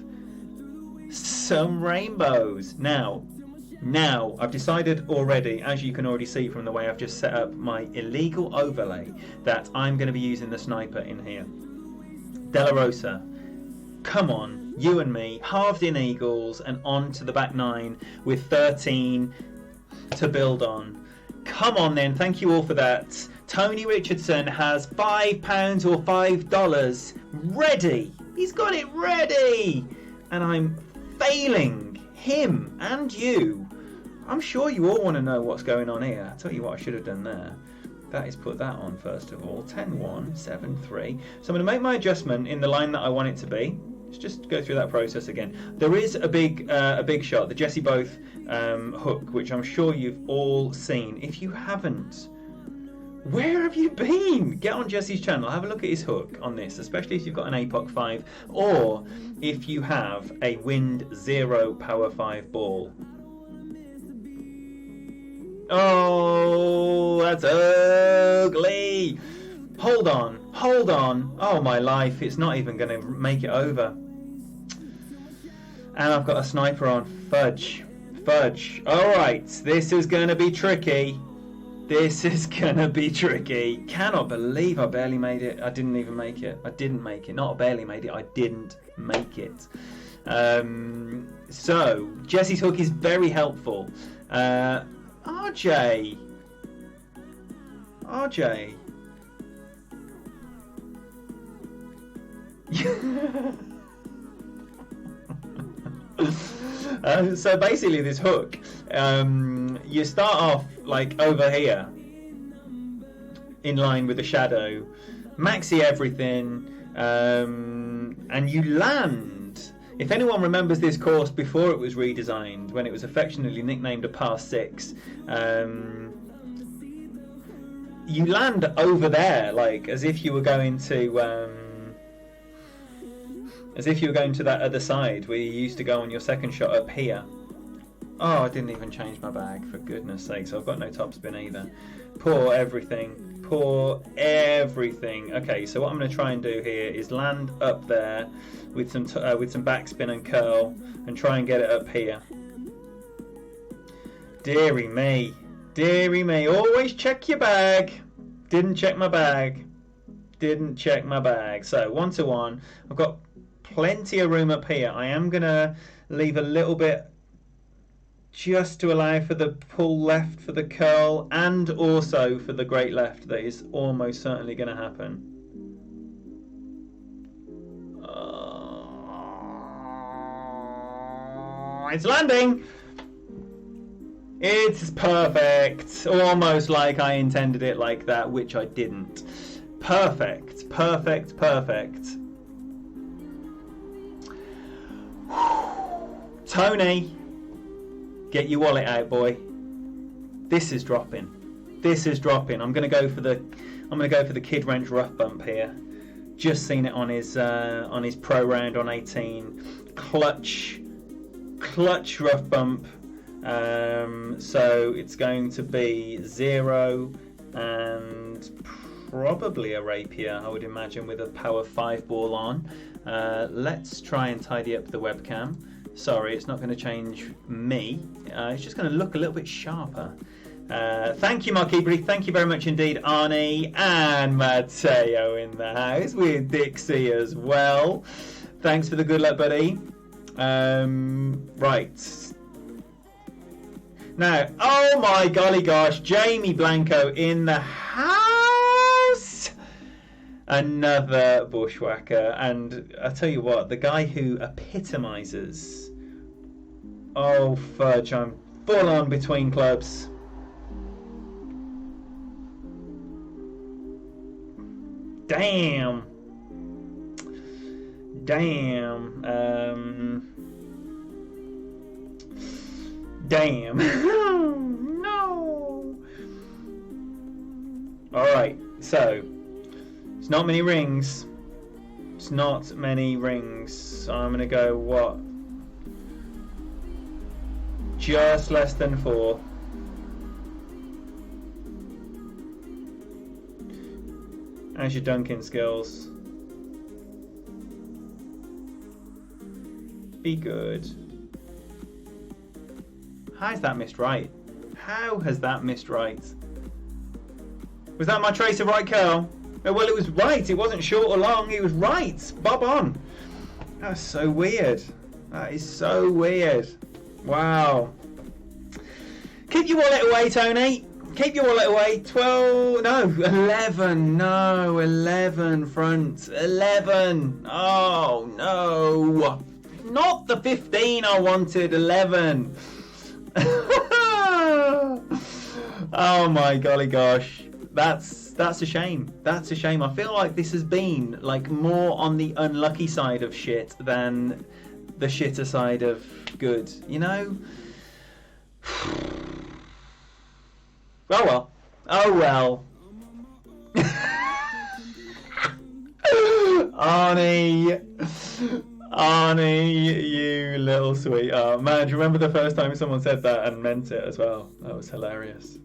some rainbows. Now, I've decided already, as you can already see from the way I've just set up my illegal overlay, that I'm going to be using the sniper in here. Della Rosa, come on. You and me, halved in eagles and on to the back 9 with 13 to build on. Come on then, thank you all for that. Tony Richardson has £5 or $5 ready. He's got it ready. And I'm failing him and you. I'm sure you all want to know what's going on here. I'll tell you what I should have done there. That is put that on first of all. 10-1, 7-3. So I'm going to make my adjustment in the line that I want it to be. Let's just go through that process again. There is a big shot, the Jesse Both hook, which I'm sure you've all seen. If you haven't, where have you been? Get on Jesse's channel, have a look at his hook on this, especially if you've got an APOC 5 or if you have a Wind 0 Power 5 ball. Oh, that's ugly. Hold on. Oh my life, it's not even going to make it over. And I've got a sniper on. Fudge. Alright, this is going to be tricky. Cannot believe I barely made it. I didn't even make it. I didn't make it. Not barely made it, I didn't make it. So, Jesse's hook is very helpful. RJ. So basically this hook, you start off like over here in line with the shadow, maxi everything, and you land. If anyone remembers this course before it was redesigned, when it was affectionately nicknamed a par 6, you land over there, like as if you were going to that other side where you used to go on your second shot up here. Oh, I didn't even change my bag, for goodness sake, so I've got no topspin either. Pour everything. Okay, so what I'm going to try and do here is land up there with some backspin and curl and try and get it up here. Deary me, always check your bag. Didn't check my bag. So 1-1. I've got plenty of room up here. I am going to leave a little bit just to allow for the pull left for the curl and also for the great left that is almost certainly going to happen. It's landing! It's perfect! Almost like I intended it like that, which I didn't. Perfect. Tony, get your wallet out, boy. This is dropping. I'm gonna go for the Kid Wrench rough bump here. Just seen it on his pro round on 18. Clutch rough bump. So it's going to be 0 and probably a rapier, I would imagine, with a power 5 ball on. Let's try and tidy up the webcam. Sorry, it's not going to change me. It's just going to look a little bit sharper. Thank you, Mark Ebry. Thank you very much indeed, Arnie and Matteo in the house with Dixie as well. Thanks for the good luck, buddy. Right. Now, oh my golly gosh, Jamie Blanco in the house. Another bushwhacker, and I tell you what, the guy who epitomizes. Oh fudge, I'm full on between clubs. Damn. No. Alright, so it's not many rings. So I'm gonna go what? Just less than 4. How's your dunking skills? Be good. How's that missed right? How has that missed right? Was that my tracer right curl? Oh, well, it was right. It wasn't short or long. It was right. Bob on. That's so weird. That is so weird. Wow. Keep your wallet away, Tony. Keep your wallet away. 12, no, 11, no, 11 front, 11. Oh no, not the 15 I wanted, 11. Oh my golly gosh, that's a shame. That's a shame. I feel like this has been like more on the unlucky side of shit than the shitter side of good, you know? Oh well. Oh well. Arnie, you little sweetheart. Man, do you remember the first time someone said that and meant it as well? That was hilarious.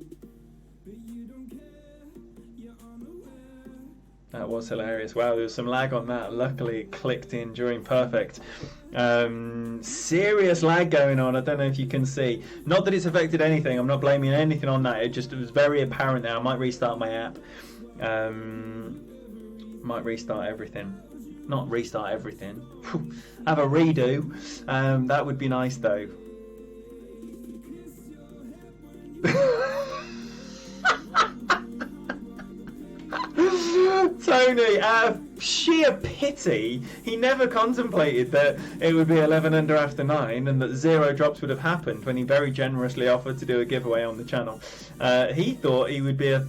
That was hilarious. Wow, there was some lag on that. Luckily, it clicked in during perfect. Serious lag going on. I don't know if you can see. Not that it's affected anything. I'm not blaming anything on that. It was very apparent now. I might restart my app. Might restart everything. Not restart everything. Have a redo. That would be nice though. Tony, out of sheer pity, he never contemplated that it would be 11 under after 9 and that 0 drops would have happened when he very generously offered to do a giveaway on the channel. He thought he would be a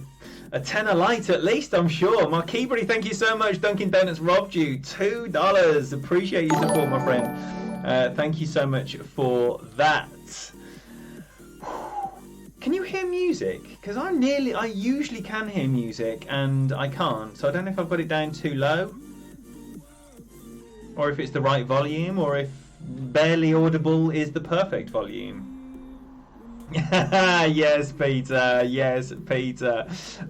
tenner light at least, I'm sure. Marquibri, thank you so much. Dunkin' Donuts robbed you. $2. Appreciate your support, my friend. Thank you so much for that. Can you hear music? Because I usually can hear music and I can't. So I don't know if I've got it down too low, or if it's the right volume, or if barely audible is the perfect volume. Yes, Peter. Yes, Peter.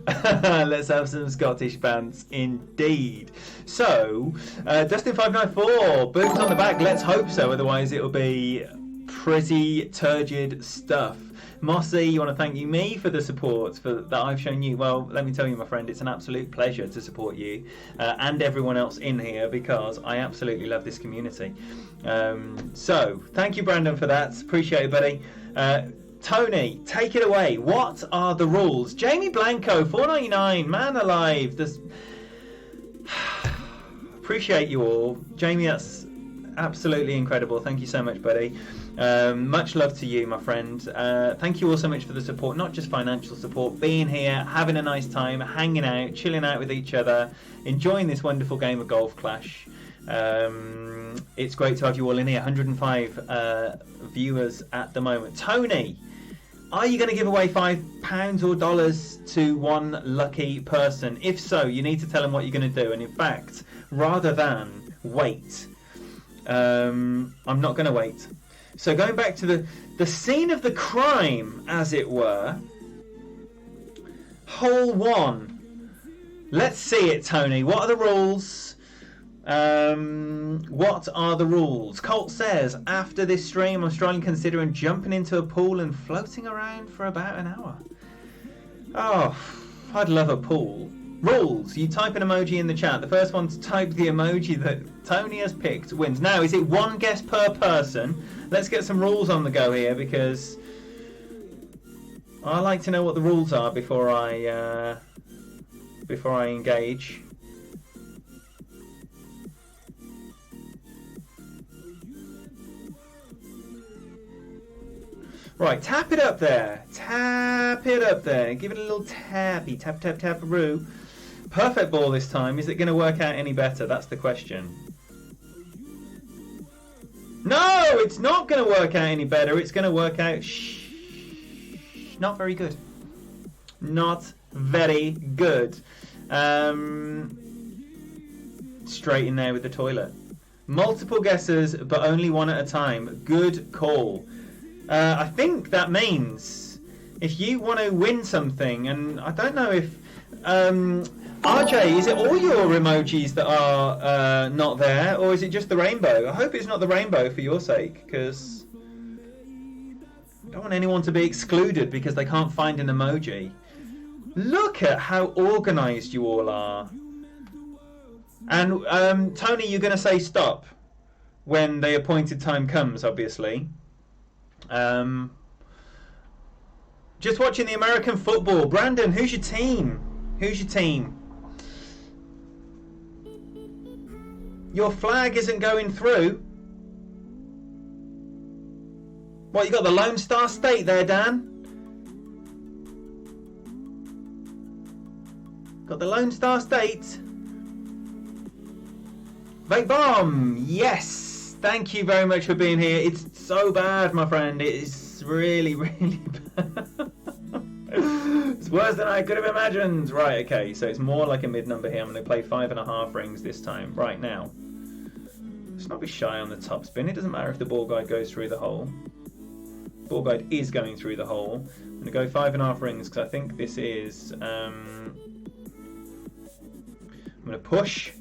Let's have some Scottish bands, indeed. So, Dustin594, boobs on the back. Let's hope so. Otherwise, it'll be pretty turgid stuff. Mossy, you want to thank me for the support that I've shown you. Well, let me tell you, my friend, it's an absolute pleasure to support you and everyone else in here, because I absolutely love this community. So, thank you, Brandon, for that. Appreciate it, buddy. Tony, take it away. What are the rules? Jamie Blanco, $4.99. Man alive. Appreciate you all. Jamie, that's absolutely incredible. Thank you so much, buddy. Much love to you, my friend. Thank you all so much for the support, not just financial support, being here, having a nice time, hanging out, chilling out with each other, enjoying this wonderful game of Golf Clash. It's great to have you all in here. 105 viewers at the moment. Tony, are you going to give away £5 or dollars to one lucky person? If so, you need to tell them what you're going to do. And in fact, rather than wait, I'm not going to wait. So going back to the scene of the crime, as it were, hole 1. Let's see it, Tony. What are the rules? What are the rules? Colt says, after this stream, I'm strongly considering jumping into a pool and floating around for about an hour. Oh, I'd love a pool. Rules. You type an emoji in the chat. The first one to type the emoji that Tony has picked wins. Now, is it one guess per person? Let's get some rules on the go here, because I like to know what the rules are before I engage. Right, tap it up there. Tap it up there. Give it a little tappy. Tap, tap, tap-a-roo. Perfect ball this time. Is it going to work out any better? That's the question. No, it's not going to work out any better. It's going to work out not very good. Not very good. Straight in there with the toilet. Multiple guesses, but only one at a time. Good call. I think that means if you want to win something, and I don't know if RJ, is it all your emojis that are not there, or is it just the rainbow? I hope it's not the rainbow for your sake, because I don't want anyone to be excluded because they can't find an emoji. Look at how organised you all are. And Tony, you're going to say stop when the appointed time comes, obviously. Just watching the American football. Brandon, who's your team? Who's your team? Your flag isn't going through. What, you got the Lone Star State there, Dan? Got the Lone Star State. Vape Bomb, yes. Thank you very much for being here. It's so bad, my friend. It is really, really bad. It's worse than I could have imagined. Right, okay, so it's more like a mid number here. I'm going to play 5.5 rings this time. Right now, let's not be shy on the top spin. It doesn't matter if the ball guide goes through the hole. Ball guide is going through the hole. I'm going to go 5.5 rings because I think this is... I'm going to push.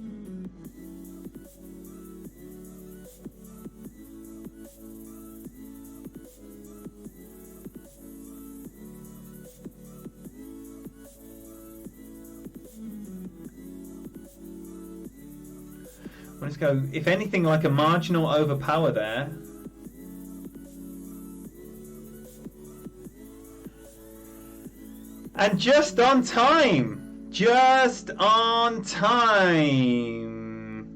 Let's go, if anything, like a marginal overpower there. And just on time. Just on time.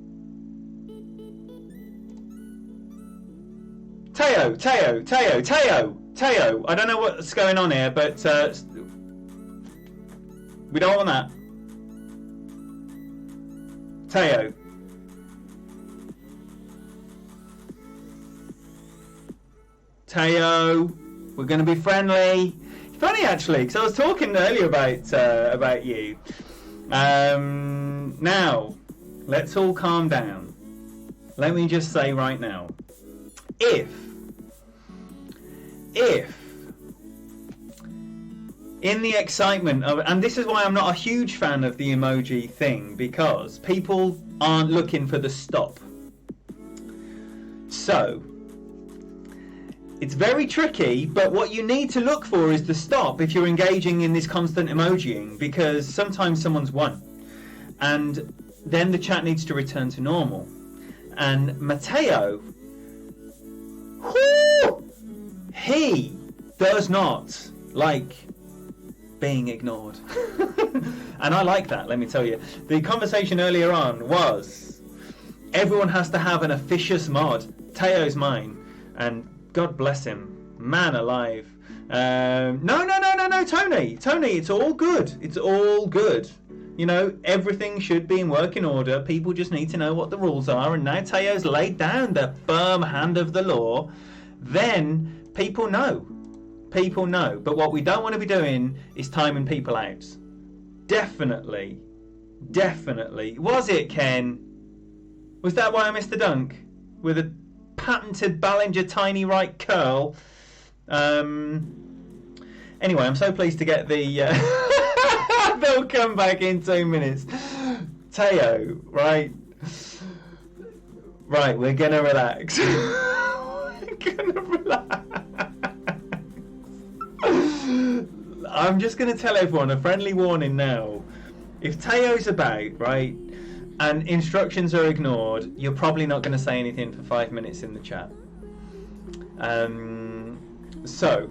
Teo. I don't know what's going on here, but we don't want that. Teo. Teo, we're going to be friendly. Funny actually, because I was talking earlier about you. Now, let's all calm down. Let me just say right now, if in the excitement of, and this is why I'm not a huge fan of the emoji thing, because people aren't looking for the stop. So it's very tricky, but what you need to look for is the stop if you're engaging in this constant emojiing, because sometimes someone's won and then the chat needs to return to normal. And Matteo, he does not like being ignored. And I like that, let me tell you. The conversation earlier on was everyone has to have an officious mod. Teo's mine, and God bless him, man alive. No, Tony, it's all good. It's all good. You know, everything should be in working order. People just need to know what the rules are. And now Teo's laid down the firm hand of the law. Then people know. People know. But what we don't want to be doing is timing people out. Definitely. Was it, Ken? Was that why I missed the dunk? With a patented Ballinger tiny right curl. Anyway, I'm so pleased to get the they'll come back in 2 minutes. Teo, right, we're gonna relax. We're gonna relax. I'm just gonna tell everyone a friendly warning now. If Teo's about, right, and instructions are ignored, you're probably not going to say anything for 5 minutes in the chat. So,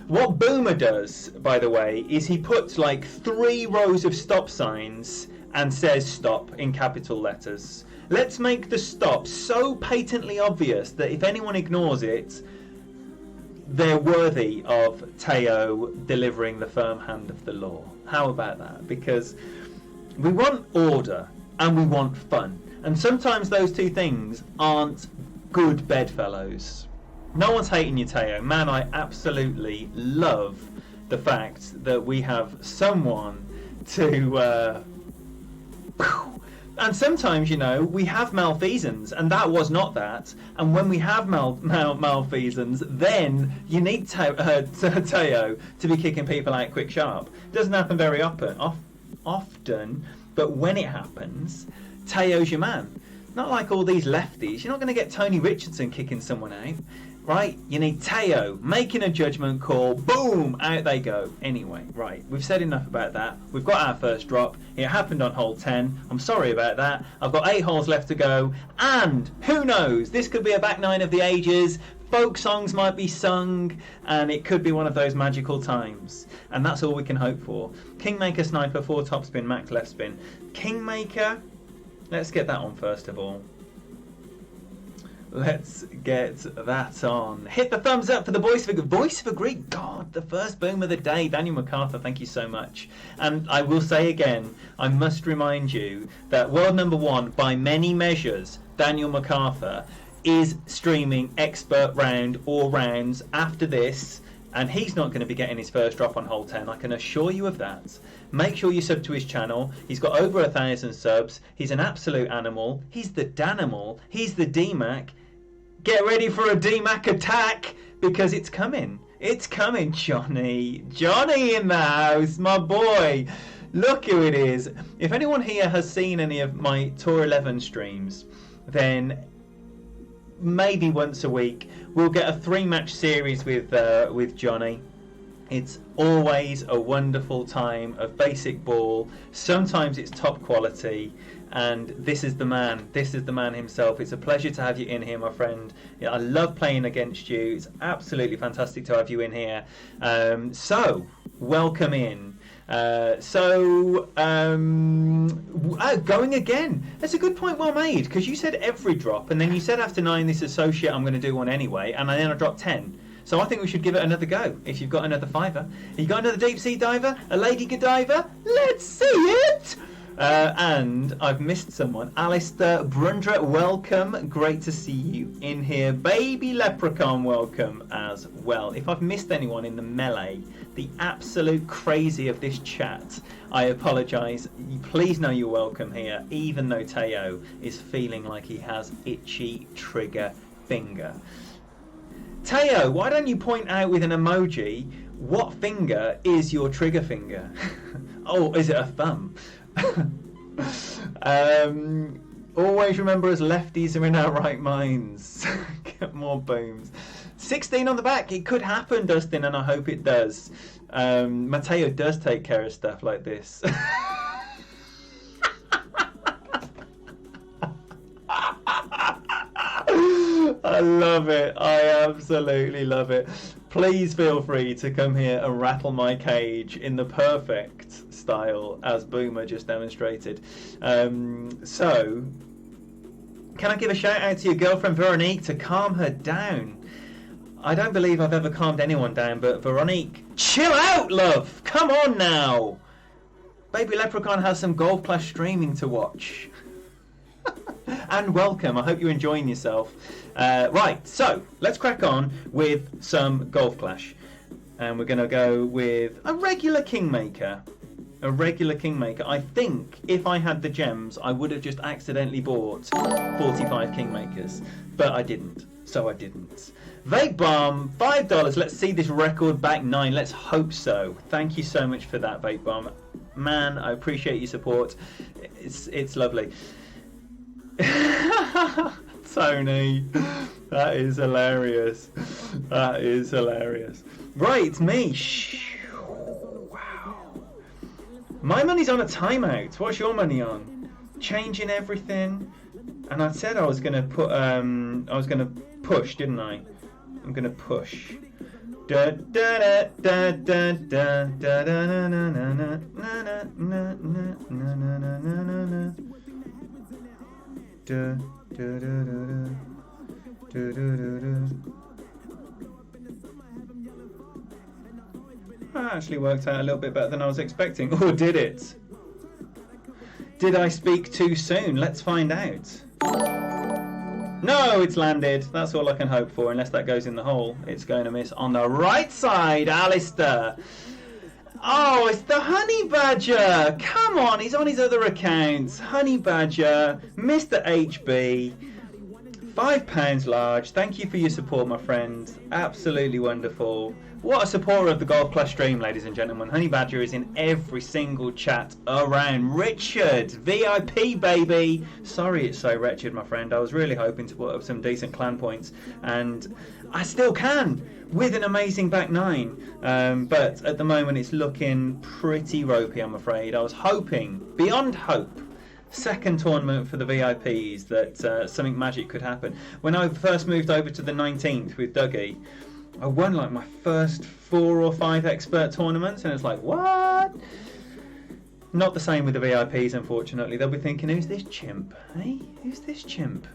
what Boomer does, by the way, is he puts like 3 rows of stop signs and says stop in capital letters. Let's make the stop so patently obvious that if anyone ignores it, they're worthy of Teo delivering the firm hand of the law. How about that? Because we want order and we want fun. And sometimes those two things aren't good bedfellows. No one's hating you, Teo. Man, I absolutely love the fact that we have someone to... And sometimes, you know, we have malfeasance, and that was not that. And when we have malfeasance, then you need Teo to be kicking people out quick sharp. It doesn't happen very often, but when it happens, Teo's your man. Not like all these lefties. You're not going to get Tony Richardson kicking someone out, right? You need Teo making a judgment call. Boom, out they go. Anyway, right, we've said enough about that. We've got our first drop. It happened on hole 10. I'm sorry about that. I've got 8 holes left to go, and who knows, this could be a back nine of the ages. folk songs might be sung, and it could be one of those magical times. And that's all we can hope for. Kingmaker Sniper, 4 top spin, max left spin. Kingmaker, let's get that on first of all. Let's get that on. Hit the thumbs up for the voice of a Greek god, the first boom of the day. Daniel MacArthur, thank you so much. And I will say again, I must remind you that world number 1, by many measures, Daniel MacArthur, is streaming expert round or rounds after this, and he's not going to be getting his first drop on hole 10, I can assure you of that. Make sure you sub to his channel. He's got over 1,000 subs. He's an absolute animal. He's the Danimal. He's the DMAC. Get ready for a DMAC attack, because it's coming. It's coming, Johnny. Johnny in the house, my boy. Look who it is. If anyone here has seen any of my Tour 11 streams, then maybe once a week we'll get a 3-match series with Johnny. It's always a wonderful time of basic ball. Sometimes it's top quality, and this is the man. This is the man himself. It's a pleasure to have you in here, my friend. Yeah, I love playing against you. It's absolutely fantastic to have you in here. So welcome in. Going again. That's a good point, well made, because you said every drop, and then you said after 9 this is so shit I'm going to do one anyway, and then I dropped 10. So I think we should give it another go. If you've got another fiver, you got another deep sea diver, a lady godiver, let's see it. And I've missed someone. Alistair Brundra, welcome. Great to see you in here. Baby Leprechaun, welcome as well. If I've missed anyone in the melee, the absolute crazy of this chat, I apologise. Please know you're welcome here, even though Teo is feeling like he has itchy trigger finger. Teo, why don't you point out with an emoji what finger is your trigger finger? Oh, is it a thumb? Always remember, as lefties are in our right minds. Get more booms. 16 on the back. It could happen, Dustin, and I hope it does. Matteo does take care of stuff like this. I love it. I absolutely love it. Please feel free to come here and rattle my cage in the perfect style as Boomer just demonstrated. So, can I give a shout out to your girlfriend Veronique to calm her down? I don't believe I've ever calmed anyone down, but Veronique, chill out, love! Come on now! Baby Leprechaun has some Golf Clash streaming to watch. And welcome. I hope you're enjoying yourself. Right, so let's crack on with some Golf Clash. And we're going to go with a regular Kingmaker. A regular Kingmaker. I think if I had the gems, I would have just accidentally bought 45 Kingmakers. But I didn't. So I didn't. Vape Bomb, $5. Let's see this record back 9. Let's hope so. Thank you so much for that, Vape Bomb. Man, I appreciate your support. It's lovely. Tony, that is hilarious. That is hilarious. Right, it's me. Wow. My money's on a timeout. What's your money on? Changing everything. And I said I was gonna put I was gonna push, didn't I? I'm gonna push. Da da da da da da da na na na na na na na na na na. Da, da, da, da, da, da, da, da. That actually worked out a little bit better than I was expecting. Or did it? Did I speak too soon? Let's find out. No, it's landed. That's all I can hope for, unless that goes in the hole. It's going to miss on the right side, Alistair. Oh, it's the Honey Badger! Come on, he's on his other accounts. Honey Badger, Mr. HB, £5 large. Thank you for your support, my friend. Absolutely wonderful. What a supporter of the Golf Clash stream, ladies and gentlemen. Honey Badger is in every single chat around. Richard, VIP, baby. Sorry it's so wretched, my friend. I was really hoping to put up some decent clan points, and I still can, with an amazing back 9. But at the moment it's looking pretty ropey, I'm afraid. I was hoping, beyond hope, second tournament for the VIPs that something magic could happen. When I first moved over to the 19th with Dougie, I won like my first 4 or 5 expert tournaments, and it's like, what? Not the same with the VIPs, unfortunately. They'll be thinking, who's this chimp? Hey, who's this chimp?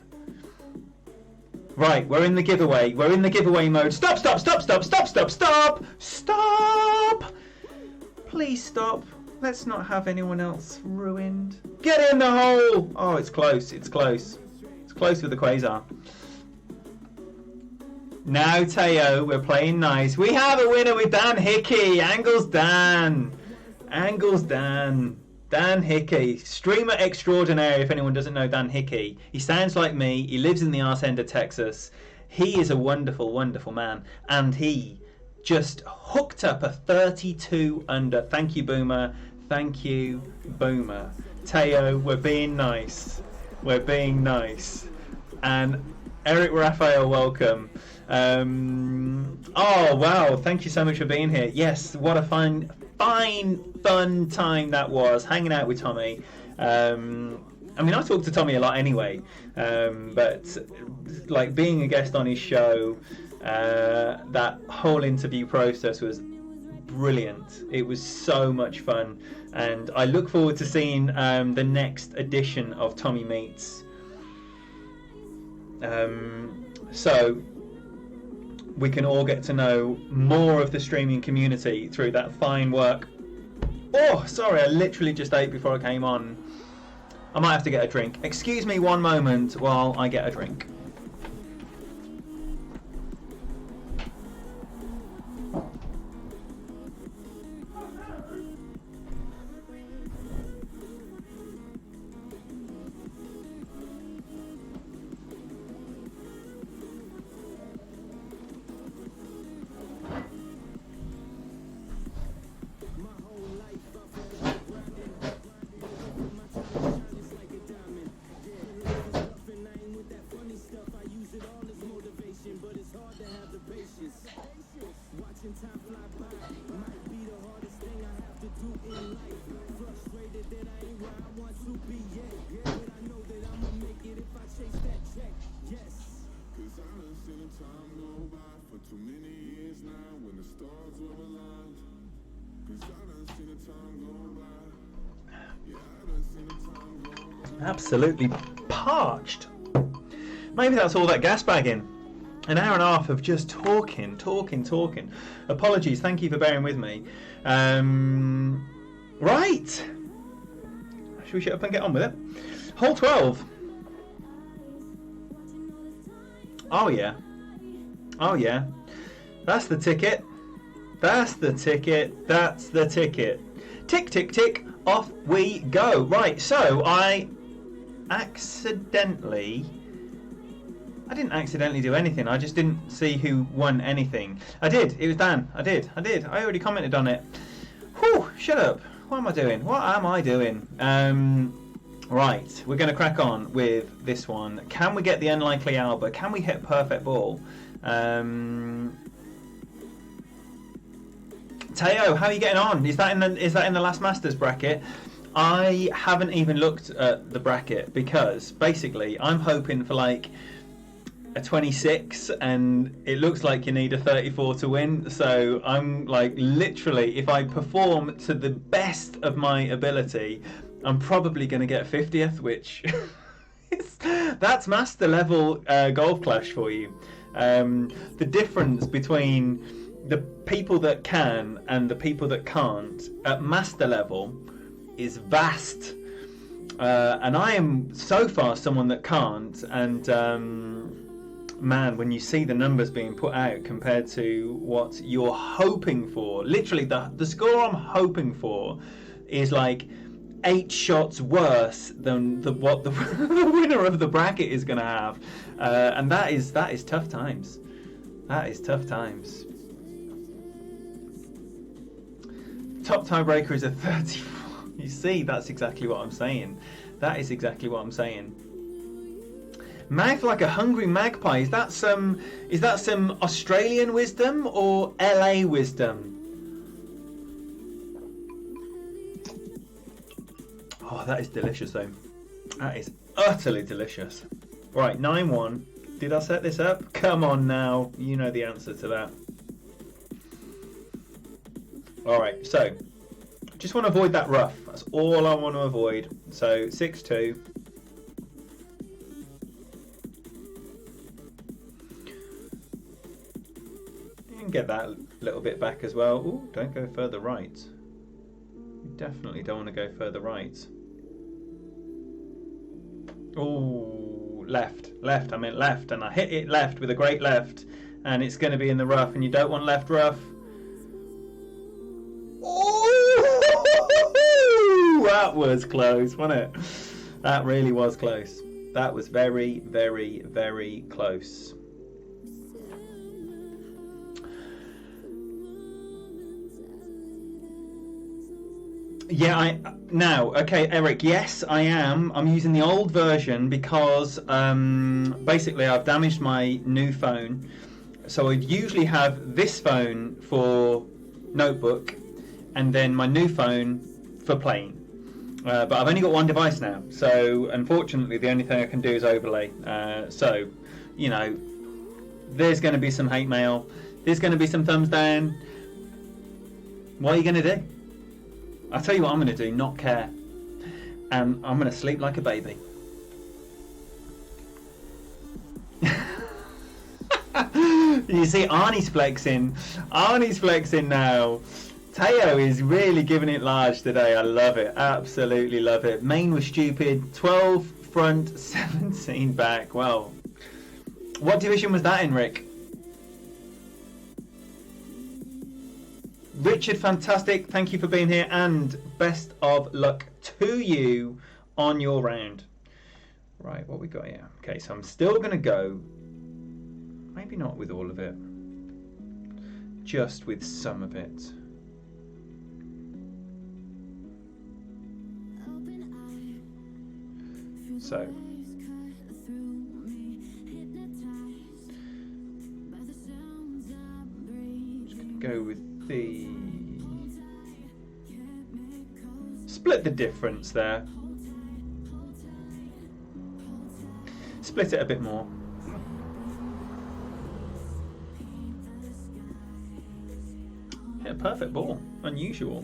Right, we're in the giveaway. We're in the giveaway mode. Stop, stop, stop, stop, stop, stop, stop! Stop! Please stop. Let's not have anyone else ruined. Get in the hole! Oh, it's close, it's close. It's close with the Quasar. Now, Teo, we're playing nice. We have a winner with Dan Hickey. Angles Dan. Angles Dan. Dan Hickey. Streamer extraordinaire, if anyone doesn't know Dan Hickey. He sounds like me. He lives in the arse end of Texas. He is a wonderful, wonderful man. And he just hooked up a 32 under. Thank you, Boomer. Thank you, Boomer. Teo, we're being nice. We're being nice. And Eric Raphael, welcome. Oh, wow. Thank you so much for being here. Yes, what a fun time that was, hanging out with Tommy. I mean, I talk to Tommy a lot anyway, but like being a guest on his show, that whole interview process was brilliant. It was so much fun, and I look forward to seeing the next edition of Tommy Meets. So we can all get to know more of the streaming community through that fine work. Oh, sorry, I literally just ate before I came on. I might have to get a drink. Excuse me one moment while I get a drink. Absolutely parched. Maybe that's all that gas bagging. An hour and a half of just talking. Apologies, thank you for bearing with me. Right. Should we shut up and get on with it? Hole 12. Oh yeah. Oh yeah. That's the ticket. That's the ticket. That's the ticket. Tick, tick, tick. Off we go. Right, so I didn't accidentally do anything. I just didn't see who won anything. I did. It was Dan. I did. I already commented on it. Whew, shut up. What am I doing? Right, we're going to crack on with this one. Can we get the unlikely Alba? Can we hit perfect ball? Teo, how are you getting on? Is that in the last Masters bracket? I haven't even looked at the bracket because basically I'm hoping for like a 26 and it looks like you need a 34 to win. So I'm like literally, if I perform to the best of my ability, I'm probably going to get 50th, which that's master level golf clash for you. The difference between the people that can and the people that can't at master level is vast, and I am so far someone that can't, and man, when you see the numbers being put out compared to what you're hoping for, literally the score I'm hoping for is like 8 shots worse than what the winner of the bracket is going to have, and that is tough times. That is tough times. Top tiebreaker is a 34. You see, that's exactly what I'm saying. That is exactly what I'm saying. Mouth like a hungry magpie. Is that some Australian wisdom or LA wisdom? Oh, that is delicious though. That is utterly delicious. Right, 9-1. Did I set this up? Come on now. You know the answer to that. Alright, so just want to avoid that rough. That's all I want to avoid. So 6-2. And get that little bit back as well. Ooh, don't go further right. You definitely don't want to go further right. Ooh, left. I meant left, and I hit it left with a great left, and it's going to be in the rough, and you don't want left rough. Ooh, that was close, wasn't it? That really was close. That was very, very, very close. Yeah, okay, Eric, yes, I am. I'm using the old version because basically I've damaged my new phone. So I'd usually have this phone for notebook and then my new phone for playing. But I've only got one device now. So unfortunately, the only thing I can do is overlay. So, you know, there's going to be some hate mail. There's going to be some thumbs down. What are you going to do? I'll tell you what I'm going to do, not care. And I'm going to sleep like a baby. You see, Arnie's flexing. Arnie's flexing now. Teo is really giving it large today. I love it. Absolutely love it. Main was stupid. 12 front, 17 back. Well, what division was that in, Rick? Richard, fantastic. Thank you for being here, and best of luck to you on your round. Right, what we got here? Okay, so I'm still going to go, maybe not with all of it, just with some of it. So, just going to go with the split the difference there. Split it a bit more. Hit a perfect ball. Unusual.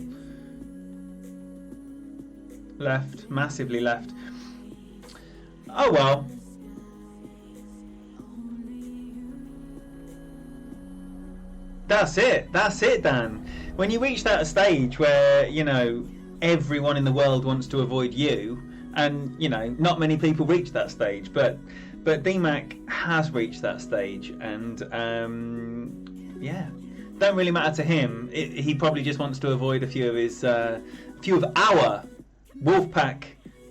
Left. Massively left. Oh well. That's it, Dan. When you reach that stage where, you know, everyone in the world wants to avoid you, and, you know, not many people reach that stage, but DMAC has reached that stage, and, yeah, don't really matter to him. He probably just wants to avoid a few of our Wolfpack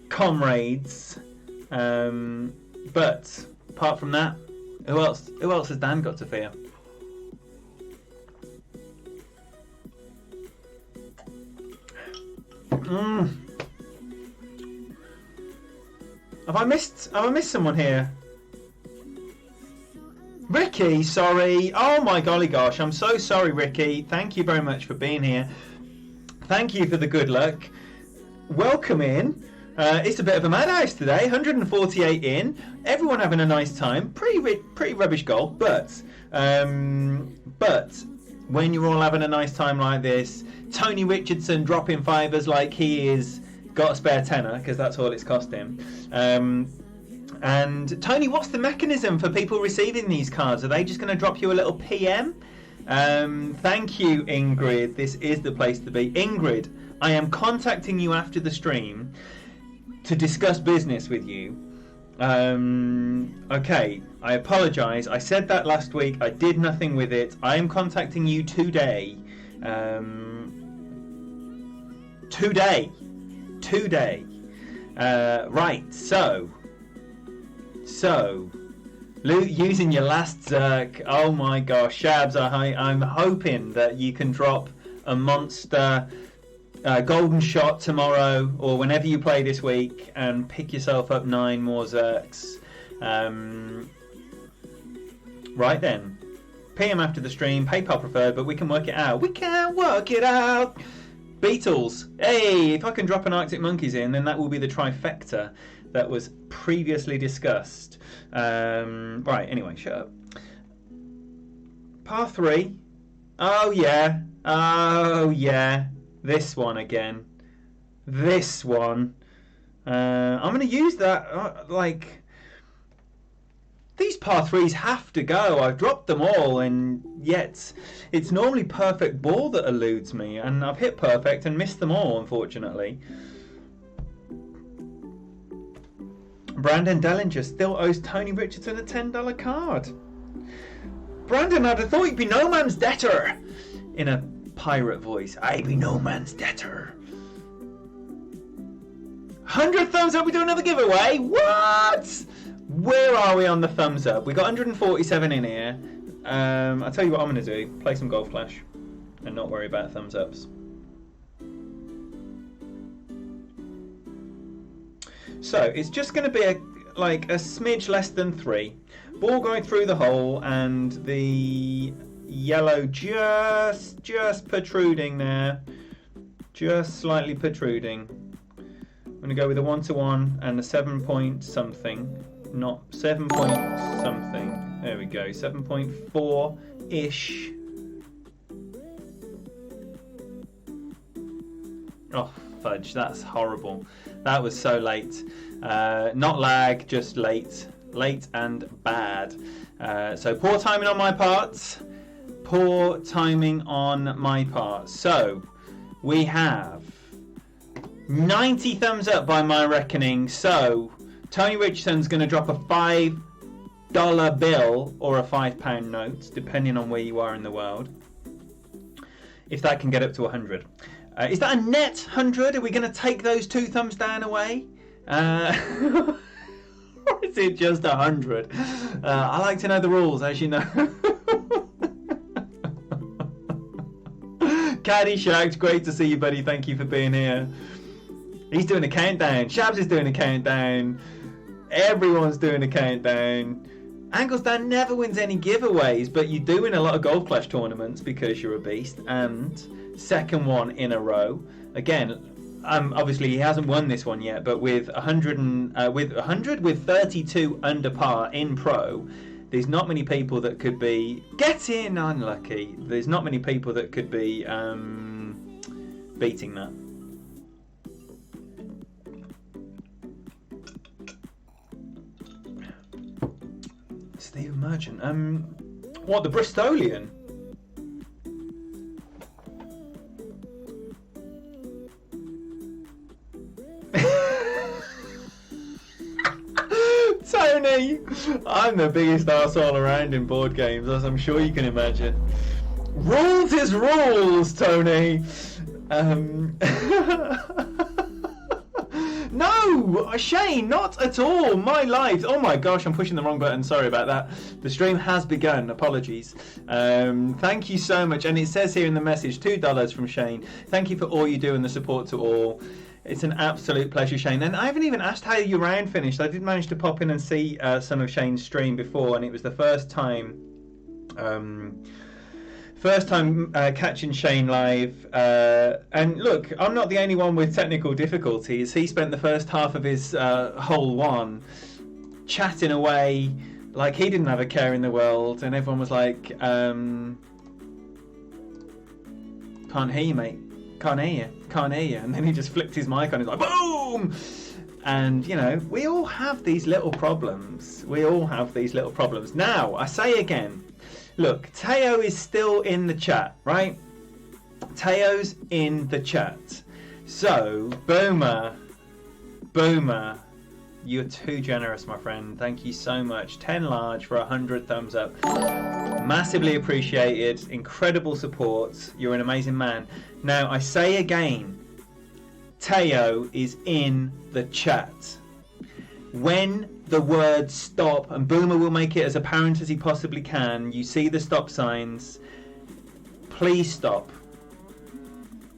comrades, but apart from that, who else has Dan got to fear? Have I missed someone here? Ricky, sorry. Oh my golly gosh, I'm so sorry, Ricky. Thank you very much for being here. Thank you for the good luck. Welcome in. It's a bit of a madhouse today. 148 in. Everyone having a nice time. Pretty rubbish goal, but when you're all having a nice time like this, Tony Richardson dropping fivers like he is got a spare tenner, because that's all it's cost him. And Tony, what's the mechanism for people receiving these cards? Are they just going to drop you a little PM? Thank you, Ingrid. This is the place to be. Ingrid, I am contacting you after the stream to discuss business with you. Okay, I apologise. I said that last week. I did nothing with it. I am contacting you today. Today. Right, so using your last Zerk. Oh my gosh, Shabs, I'm hoping that you can drop a monster golden shot tomorrow or whenever you play this week and pick yourself up 9 more Zerks. Right then, PM after the stream, PayPal preferred, but we can work it out. Beatles. Hey, if I can drop an Arctic Monkeys in, then that will be the trifecta. that was previously discussed. Right, anyway, shut up. Par 3. Oh yeah. Oh yeah. This one again. This one. I'm going to use that. These par 3s have to go. I've dropped them all, and yet it's normally perfect ball that eludes me, and I've hit perfect and missed them all, unfortunately. Brandon Dellinger still owes Tony Richardson a $10 card. Brandon, I'd have thought you'd be no man's debtor. In a pirate voice, I be no man's debtor. 100 thumbs up, we do another giveaway? What? Where are we on the thumbs up? We got 147 in here. I'll tell you what I'm going to do. Play some Golf Clash and not worry about thumbs ups. So it's just going to be a smidge less than 3. Ball going through the hole and the yellow just protruding there. Just slightly protruding. I'm going to go with a 1-to-1 and a 7 point something. Not 7 point something. There we go. 7.4-ish. Oh, fudge. That's horrible. That was so late. Not lag, just late. Late and bad. So poor timing on my part. Poor timing on my part. So we have 90 thumbs up by my reckoning. So Tony Richardson's going to drop a $5 bill or a £5 note, depending on where you are in the world. If that can get up to 100. Is that a net 100? Are we going to take those 2 thumbs down away? Or is it just 100? I like to know the rules, as you know. Caddyshack, great to see you, buddy. Thank you for being here. He's doing a countdown. Shabs is doing a countdown. Everyone's doing a countdown. Angles Dan never wins any giveaways, but you do win a lot of Golf Clash tournaments because you're a beast. And second one in a row. Again, obviously he hasn't won this one yet, but with 32 under par in pro, there's not many people that could be getting unlucky. There's not many people that could be beating that. Steve Merchant. What, the Bristolian? Tony! I'm the biggest arsehole around in board games, as I'm sure you can imagine. Rules is rules, Tony! No, Shane, not at all. My life. Oh my gosh, I'm pushing the wrong button. Sorry about that. The stream has begun. Apologies. Thank you so much. And it says here in the message, $2 from Shane. Thank you for all you do and the support to all. It's an absolute pleasure, Shane. And I haven't even asked how your round finished. I did manage to pop in and see some of Shane's stream before, and it was the first time. Catching Shane live, and look, I'm not the only one with technical difficulties. He spent the first half of his hole one chatting away like he didn't have a care in the world, and everyone was like, can't hear you, mate, can't hear you, and then he just flicked his mic on, he's like, boom! And, you know, we all have these little problems. Now, I say again, look, Teo is still in the chat, right? Teo's in the chat. So, Boomer, you're too generous, my friend. Thank you so much. 10 large for 100 thumbs up. Massively appreciated. Incredible support. You're an amazing man. Now, I say again, Teo is in the chat. When the word stop, and Boomer will make it as apparent as he possibly can, you see the stop signs, please stop.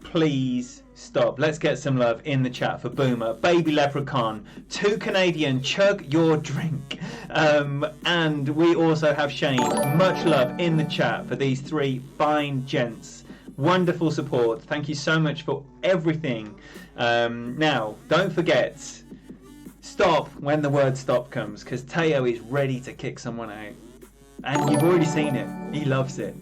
Please stop. Let's get some love in the chat for Boomer, Baby Leprechaun, 2 Canadian, chug your drink. And we also have Shane. Much love in the chat for these 3 fine gents. Wonderful support. Thank you so much for everything. Now, don't forget, stop when the word stop comes, because Teo is ready to kick someone out. And you've already seen it. He loves it.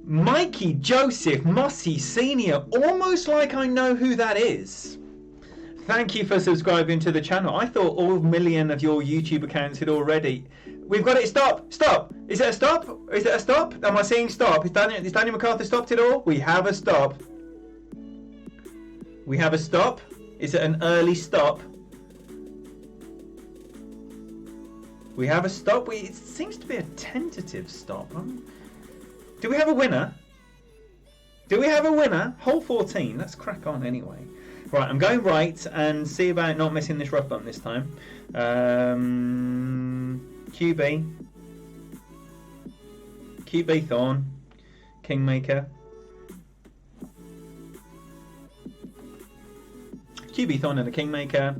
Mikey Joseph Mossy Senior, almost like I know who that is. Thank you for subscribing to the channel. I thought all million of your YouTube accounts had already. We've got it. Stop. Stop. Is it a stop? Is it a stop? Am I seeing stop? Is Daniel MacArthur stopped it all? We have a stop. We have a stop. Is it an early stop? We have a stop. It seems to be a tentative stop. Do we have a winner? Do we have a winner? Hole 14. Let's crack on anyway. Right, I'm going right and see about not missing this rough bump this time. QB. QB Thorn. Kingmaker. QB Thorn and a Kingmaker.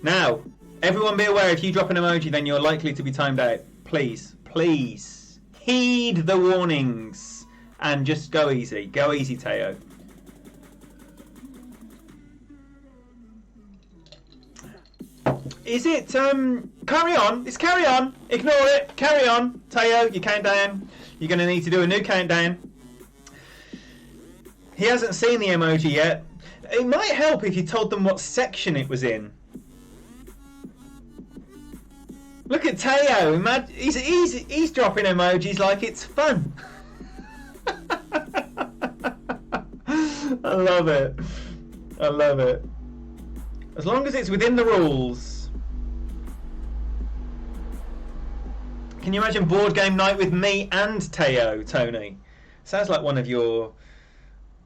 Now, everyone be aware, if you drop an emoji, then you're likely to be timed out. Please, please, heed the warnings and just go easy. Go easy, Teo. Is it, carry on. It's carry on. Ignore it. Carry on. Teo, your countdown. You're going to need to do a new countdown. He hasn't seen the emoji yet. It might help if you told them what section it was in. Look at Teo. He's dropping emojis like it's fun. I love it. I love it. As long as it's within the rules. Can you imagine board game night with me and Teo, Tony? Sounds like one of your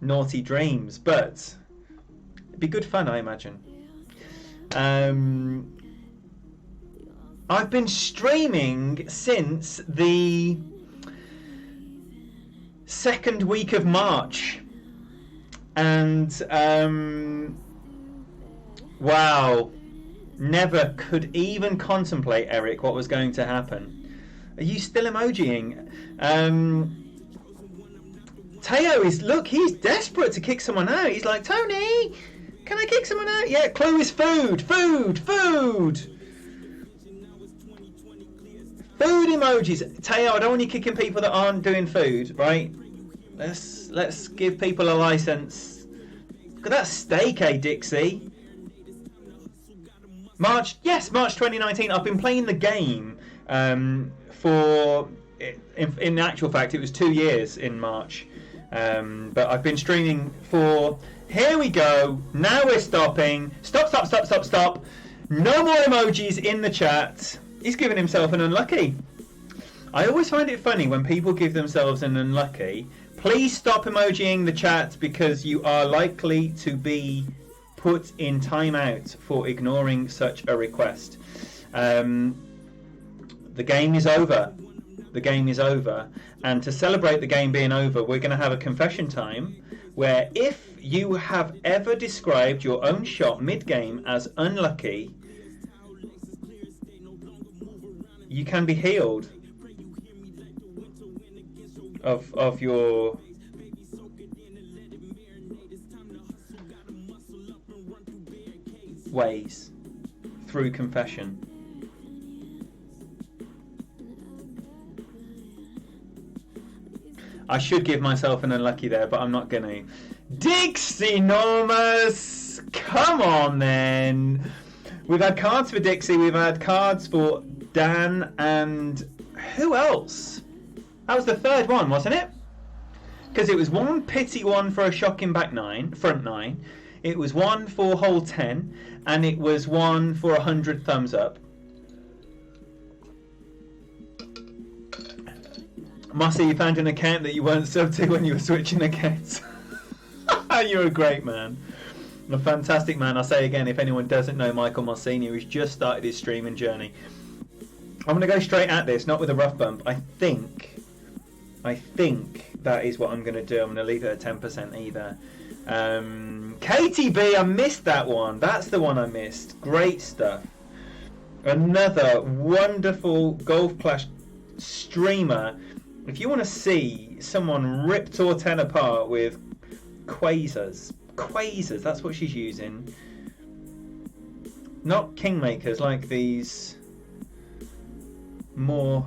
naughty dreams, but it'd be good fun, I imagine. I've been streaming since the second week of March, and wow, never could even contemplate, Eric, what was going to happen. Are you still emojiing? Teo is, look, he's desperate to kick someone out. He's like, Tony, can I kick someone out? Yeah, clue is food, food, food. Food emojis. Teo, I don't want you kicking people that aren't doing food, right? Let's give people a license. Look at that steak, eh, Dixie? March 2019. I've been playing the game for, in actual fact, it was 2 years in March. But I've been streaming for, here we go, now we're stopping. Stop, stop, stop, stop, stop. No more emojis in the chat. He's given himself an unlucky. I always find it funny when people give themselves an unlucky. Please stop emojiing the chat, because you are likely to be put in timeout for ignoring such a request. The game is over. The game is over. And to celebrate the game being over, we're going to have a confession time where if you have ever described your own shot mid-game as unlucky, you can be healed of your ways through confession. I should give myself an unlucky there, but I'm not going to. Dixie Enormous! Come on, then. We've had cards for Dixie. We've had cards for Dan and who else? That was the third one, wasn't it? Because it was one pity one for a shocking back nine, front nine. It was one for hole 10, and it was one for 100 thumbs up. Mossy, you found an account that you weren't subbed to when you were switching accounts. You're a great man. A fantastic man. I'll say again, if anyone doesn't know Michael Mossini, who's just started his streaming journey. I'm going to go straight at this, not with a rough bump. I think that is what I'm going to do. I'm going to leave it at 10% either. KTB, I missed that one. That's the one I missed. Great stuff. Another wonderful Golf Clash streamer. If you want to see someone rip Tour 10 apart with quasars, that's what she's using. not kingmakers, like these more...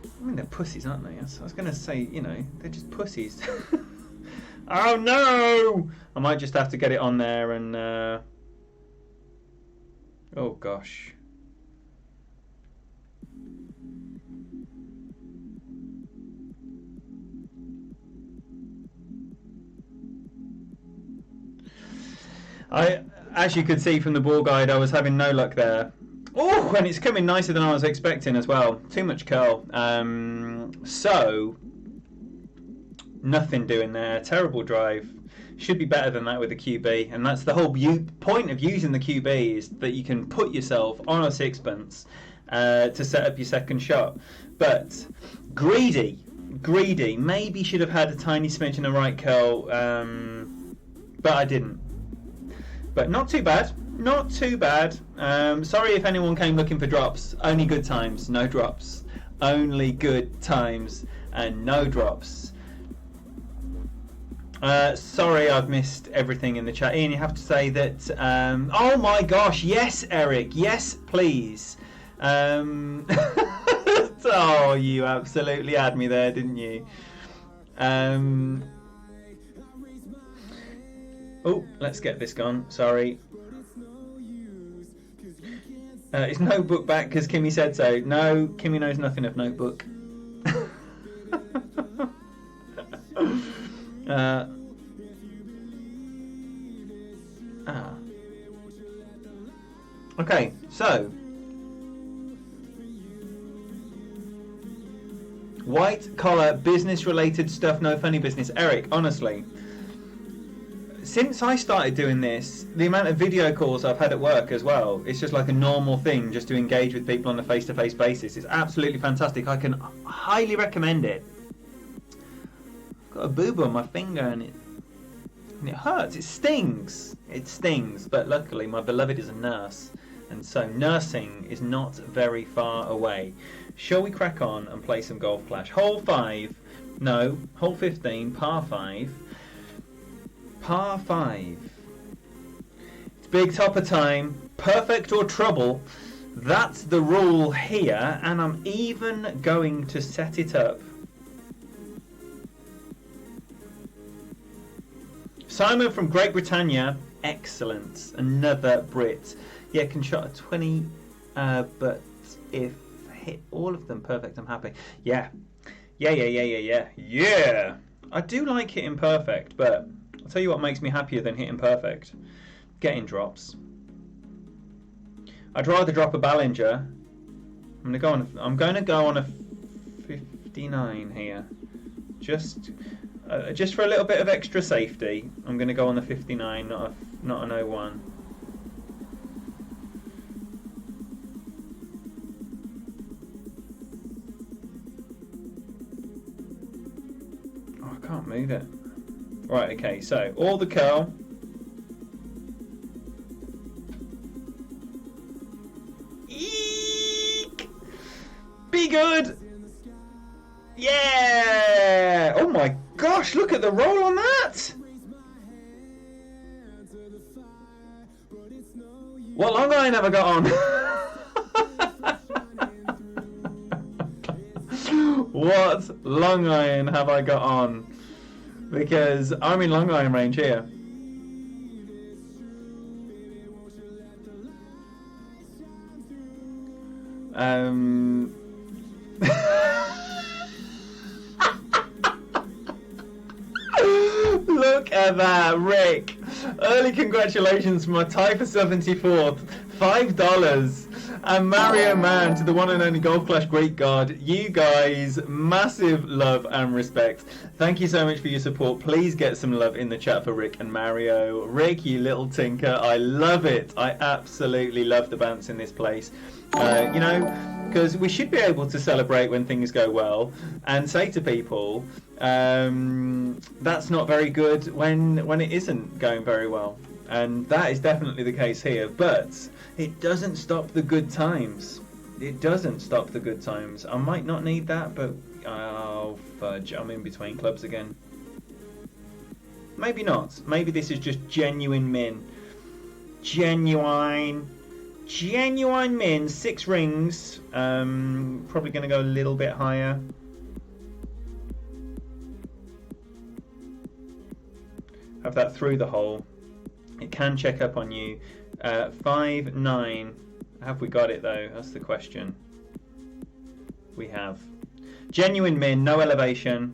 I mean, they're pussies, aren't they? I was going to say, you know, they're just pussies. Oh no! I might just have to get it on there and... Oh gosh. As you could see from the ball guide, I was having no luck there. Oh, and it's coming nicer than I was expecting as well. Too much curl. So, nothing doing there. Terrible drive. Should be better than that with the QB. And that's the whole point of using the QB, is that you can put yourself on a sixpence to set up your second shot. But greedy. Maybe should have had a tiny smidge of right curl, but I didn't. But not too bad. Not too bad. Sorry if anyone came looking for drops. Only good times, no drops. Only good times and no drops. Sorry I've missed everything in the chat. Ian, you have to say that... oh my gosh, yes, Eric. Yes, please. Oh, you absolutely had me there, didn't you? Oh, let's get this gone. Sorry. Is Notebook back because Kimmy said so? No, Kimmy knows nothing of Notebook. Okay, so white collar business related stuff, no funny business. Eric, honestly, since I started doing this, the amount of video calls I've had at work as well, it's just like a normal thing just to engage with people on a face-to-face basis. It's absolutely fantastic. I can highly recommend it. I've got a boo-boo on my finger and it hurts. It stings. It stings. But luckily my beloved is a nurse, and so nursing is not very far away. Shall we crack on and play some Golf Clash? Hole 5, no, hole 15, par 5. Par 5. It's big topper time. Perfect or trouble. That's the rule here. And I'm even going to set it up. Simon from Great Britannia. Excellent. Another Brit. Yeah, can shot a 20. But if hit all of them perfect, I'm happy. Yeah. Yeah. I do like hitting perfect, but... I'll tell you what makes me happier than hitting perfect. Getting drops. I'd rather drop a Ballinger. I'm going to go on a 59 here. Just for a little bit of extra safety. I'm going to go on the 59, not an 01. Oh, I can't move it. Right, okay, so all the curl. Eek! Be good! Yeah! Oh my gosh, look at the roll on that! What long iron have I got on? What long iron have I got on? Because I'm in long iron range here. Look at that, Rick. Early congratulations for my tie for 74th. $5. And Mario Man to the one and only Golf Clash Great God. You guys, massive love and respect. Thank you so much for your support. Please get some love in the chat for Rick and Mario. Rick, you little tinker, I love it. I absolutely love the bounce in this place. You know, because we should be able to celebrate when things go well and say to people, that's not very good when it isn't going very well. And that is definitely the case here. But it doesn't stop the good times. It doesn't stop the good times. I might not need that, but oh fudge, I'm in between clubs again. Maybe not. Maybe this is just genuine min. Genuine min, 6 rings. Probably going to go a little bit higher. Have that through the hole. It can check up on you. 5, 9. Have we got it though? That's the question. We have. Genuine min, no elevation.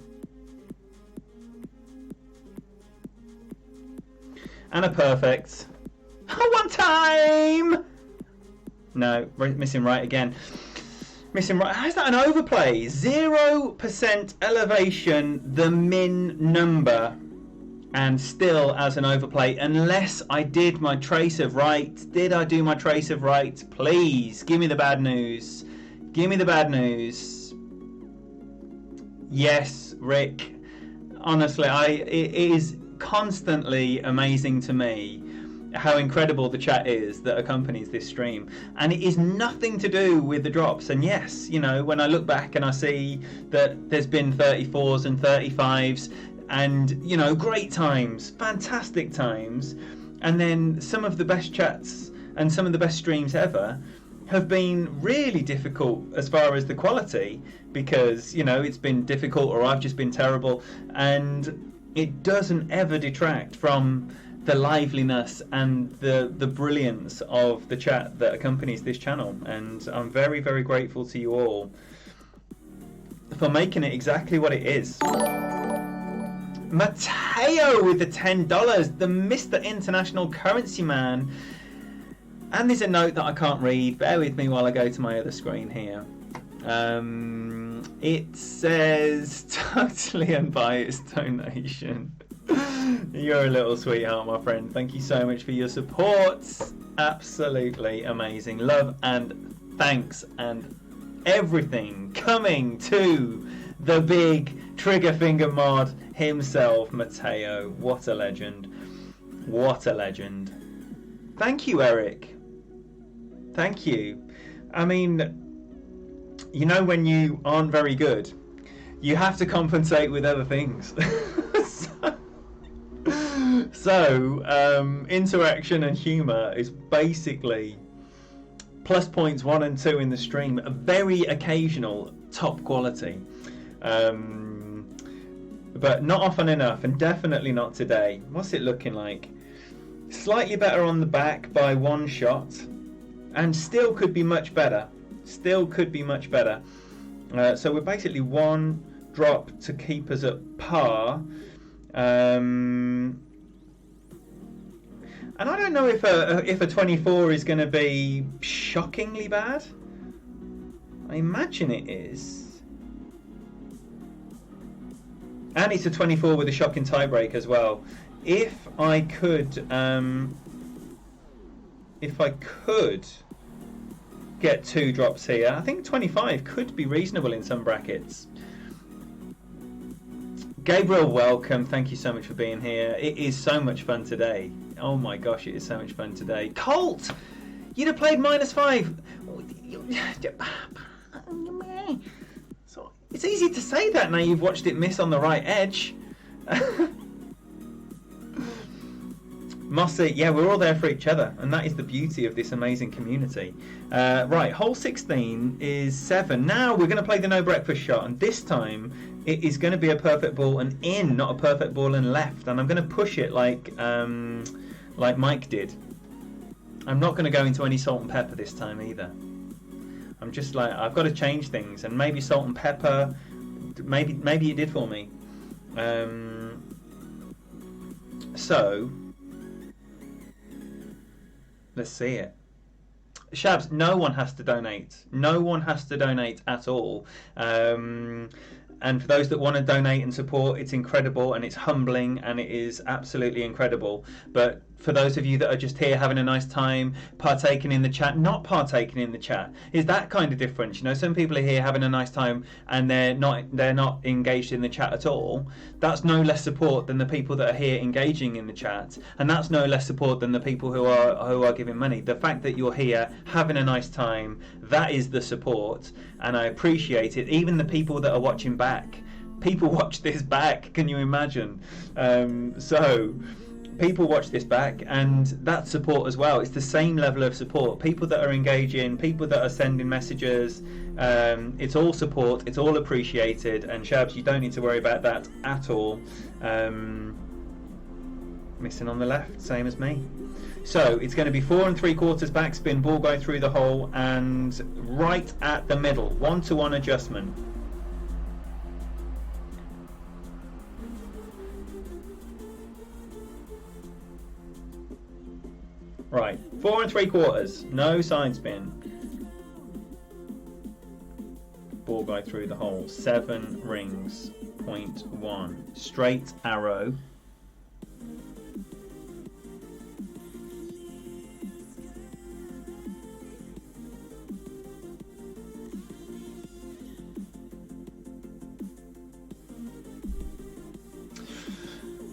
And a perfect. One time! No, missing right again. Missing right. How's that an overplay? 0% elevation, the min number. And still as an overplay, unless I did my trace of right. Did I do my trace of right? Please, give me the bad news. Give me the bad news. Yes, Rick. Honestly, it is constantly amazing to me how incredible the chat is that accompanies this stream, and it is nothing to do with the drops. And yes, you know, when I look back and I see that there's been 34s and 35s and, you know, great times, fantastic times, and then some of the best chats and some of the best streams ever have been really difficult as far as the quality, because, you know, it's been difficult or I've just been terrible, and it doesn't ever detract from the liveliness and the brilliance of the chat that accompanies this channel. And I'm very, very grateful to you all for making it exactly what it is. Mateo with the $10, the Mr. International Currency Man. And there's a note that I can't read. Bear with me while I go to my other screen here. It says, totally unbiased donation. You're a little sweetheart, my friend. Thank you so much for your support. Absolutely amazing. Love and thanks and everything coming to the big trigger finger mod himself, Mateo. What a legend. What a legend. Thank you, Eric. Thank you. I mean, you know, when you aren't very good, you have to compensate with other things. So interaction and humour is basically plus points 1 and 2 in the stream, a very occasional top quality, but not often enough, and definitely not today. What's it looking like? Slightly better on the back by 1 shot, and still could be much better. Still could be much better. So we're basically 1 drop to keep us at par. And I don't know if a 24 is going to be shockingly bad. I imagine it is. And it's a 24 with a shocking tiebreak as well. If I could get 2 drops here, I think 25 could be reasonable in some brackets. Gabriel, welcome. Thank you so much for being here. It is so much fun today. Oh my gosh, it is so much fun today. Colt, you'd have played -5. So it's easy to say that now you've watched it miss on the right edge. Mossy, yeah, we're all there for each other, and that is the beauty of this amazing community. Right, hole 16 is 7. Now we're going to play the no breakfast shot, and this time it is going to be a perfect ball and in, not a perfect ball and left. And I'm going to push it like Mike did. I'm not going to go into any salt and pepper this time either. I'm just like, I've got to change things, and maybe salt and pepper, maybe it did for me. So let's see it. Shabs, no one has to donate. No one has to donate at all. And for those that want to donate and support, it's incredible and it's humbling and it is absolutely incredible. But for those of you that are just here having a nice time, partaking in the chat, not partaking in the chat, is that kind of difference. You know, some people are here having a nice time and they're not engaged in the chat at all. That's no less support than the people that are here engaging in the chat, and that's no less support than the people who are giving money. The fact that you're here having a nice time, that is the support, and I appreciate it. Even the people that are watching back, people watch this back, can you imagine? So people watch this back, and that's support as well. It's the same level of support. People that are engaging, people that are sending messages, it's all support, it's all appreciated, and Shabs, you don't need to worry about that at all. Missing on the left, same as me. So it's going to be 4 3/4 backspin, ball going through the hole, and right at the middle, 1-to-1 adjustment. Right, 4 3/4, no side spin. Ball going through the hole, 7 rings, 0.1. Straight arrow.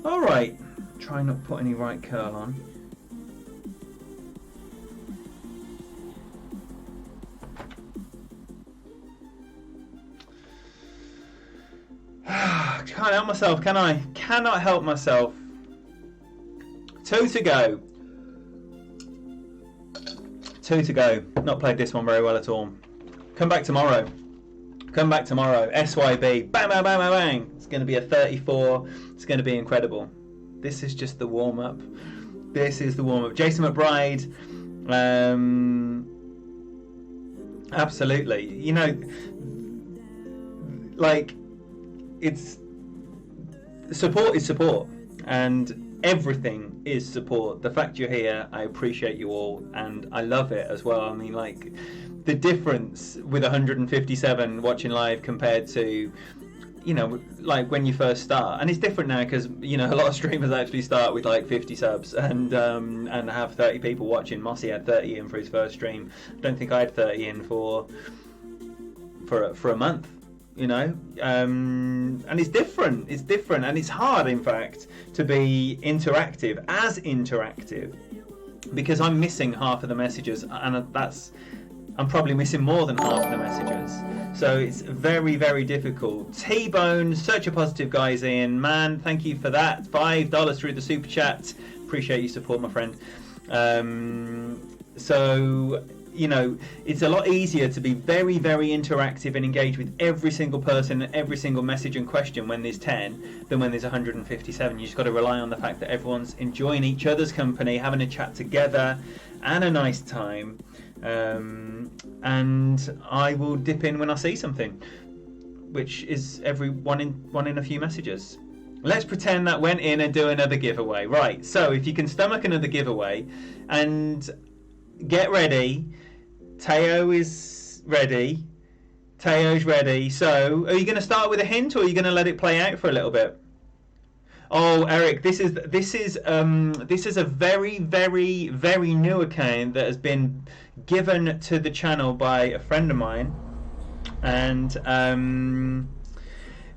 All right, try not to put any right curl on. Can't help myself, can I? Cannot help myself. 2 to go. 2 to go. Not played this one very well at all. Come back tomorrow. Come back tomorrow. SYB. Bang, bang, bang, bang, bang. It's going to be a 34. It's going to be incredible. This is just the warm-up. This is the warm-up. Jason McBride. Absolutely. You know, like, it's... Support is support, and everything is support. The fact you're here, I appreciate you all, and I love it as well. I mean, like, the difference with 157 watching live compared to, you know, like when you first start, and it's different now because, you know, a lot of streamers actually start with like 50 subs and have 30 people watching. Mossy had 30 in for his first stream. I don't think I had 30 in for a month. You know, and it's different, and it's hard, in fact, to be interactive, because I'm missing half of the messages, and I'm probably missing more than half of the messages, so it's very, very difficult. T-Bone, such a positive guy's in, man, thank you for that, $5 through the super chat, appreciate your support, my friend. So, you know, it's a lot easier to be very, very interactive and engage with every single person and every single message and question when there's 10 than when there's 157. You just got to rely on the fact that everyone's enjoying each other's company, having a chat together and a nice time. And I will dip in when I see something, which is every one in a few messages. Let's pretend that went in and do another giveaway. Right, so if you can stomach another giveaway, and get ready. Teo is ready. Teo's ready. So, are you going to start with a hint, or are you going to let it play out for a little bit? Oh, Eric, this is a very, very, very new account that has been given to the channel by a friend of mine, and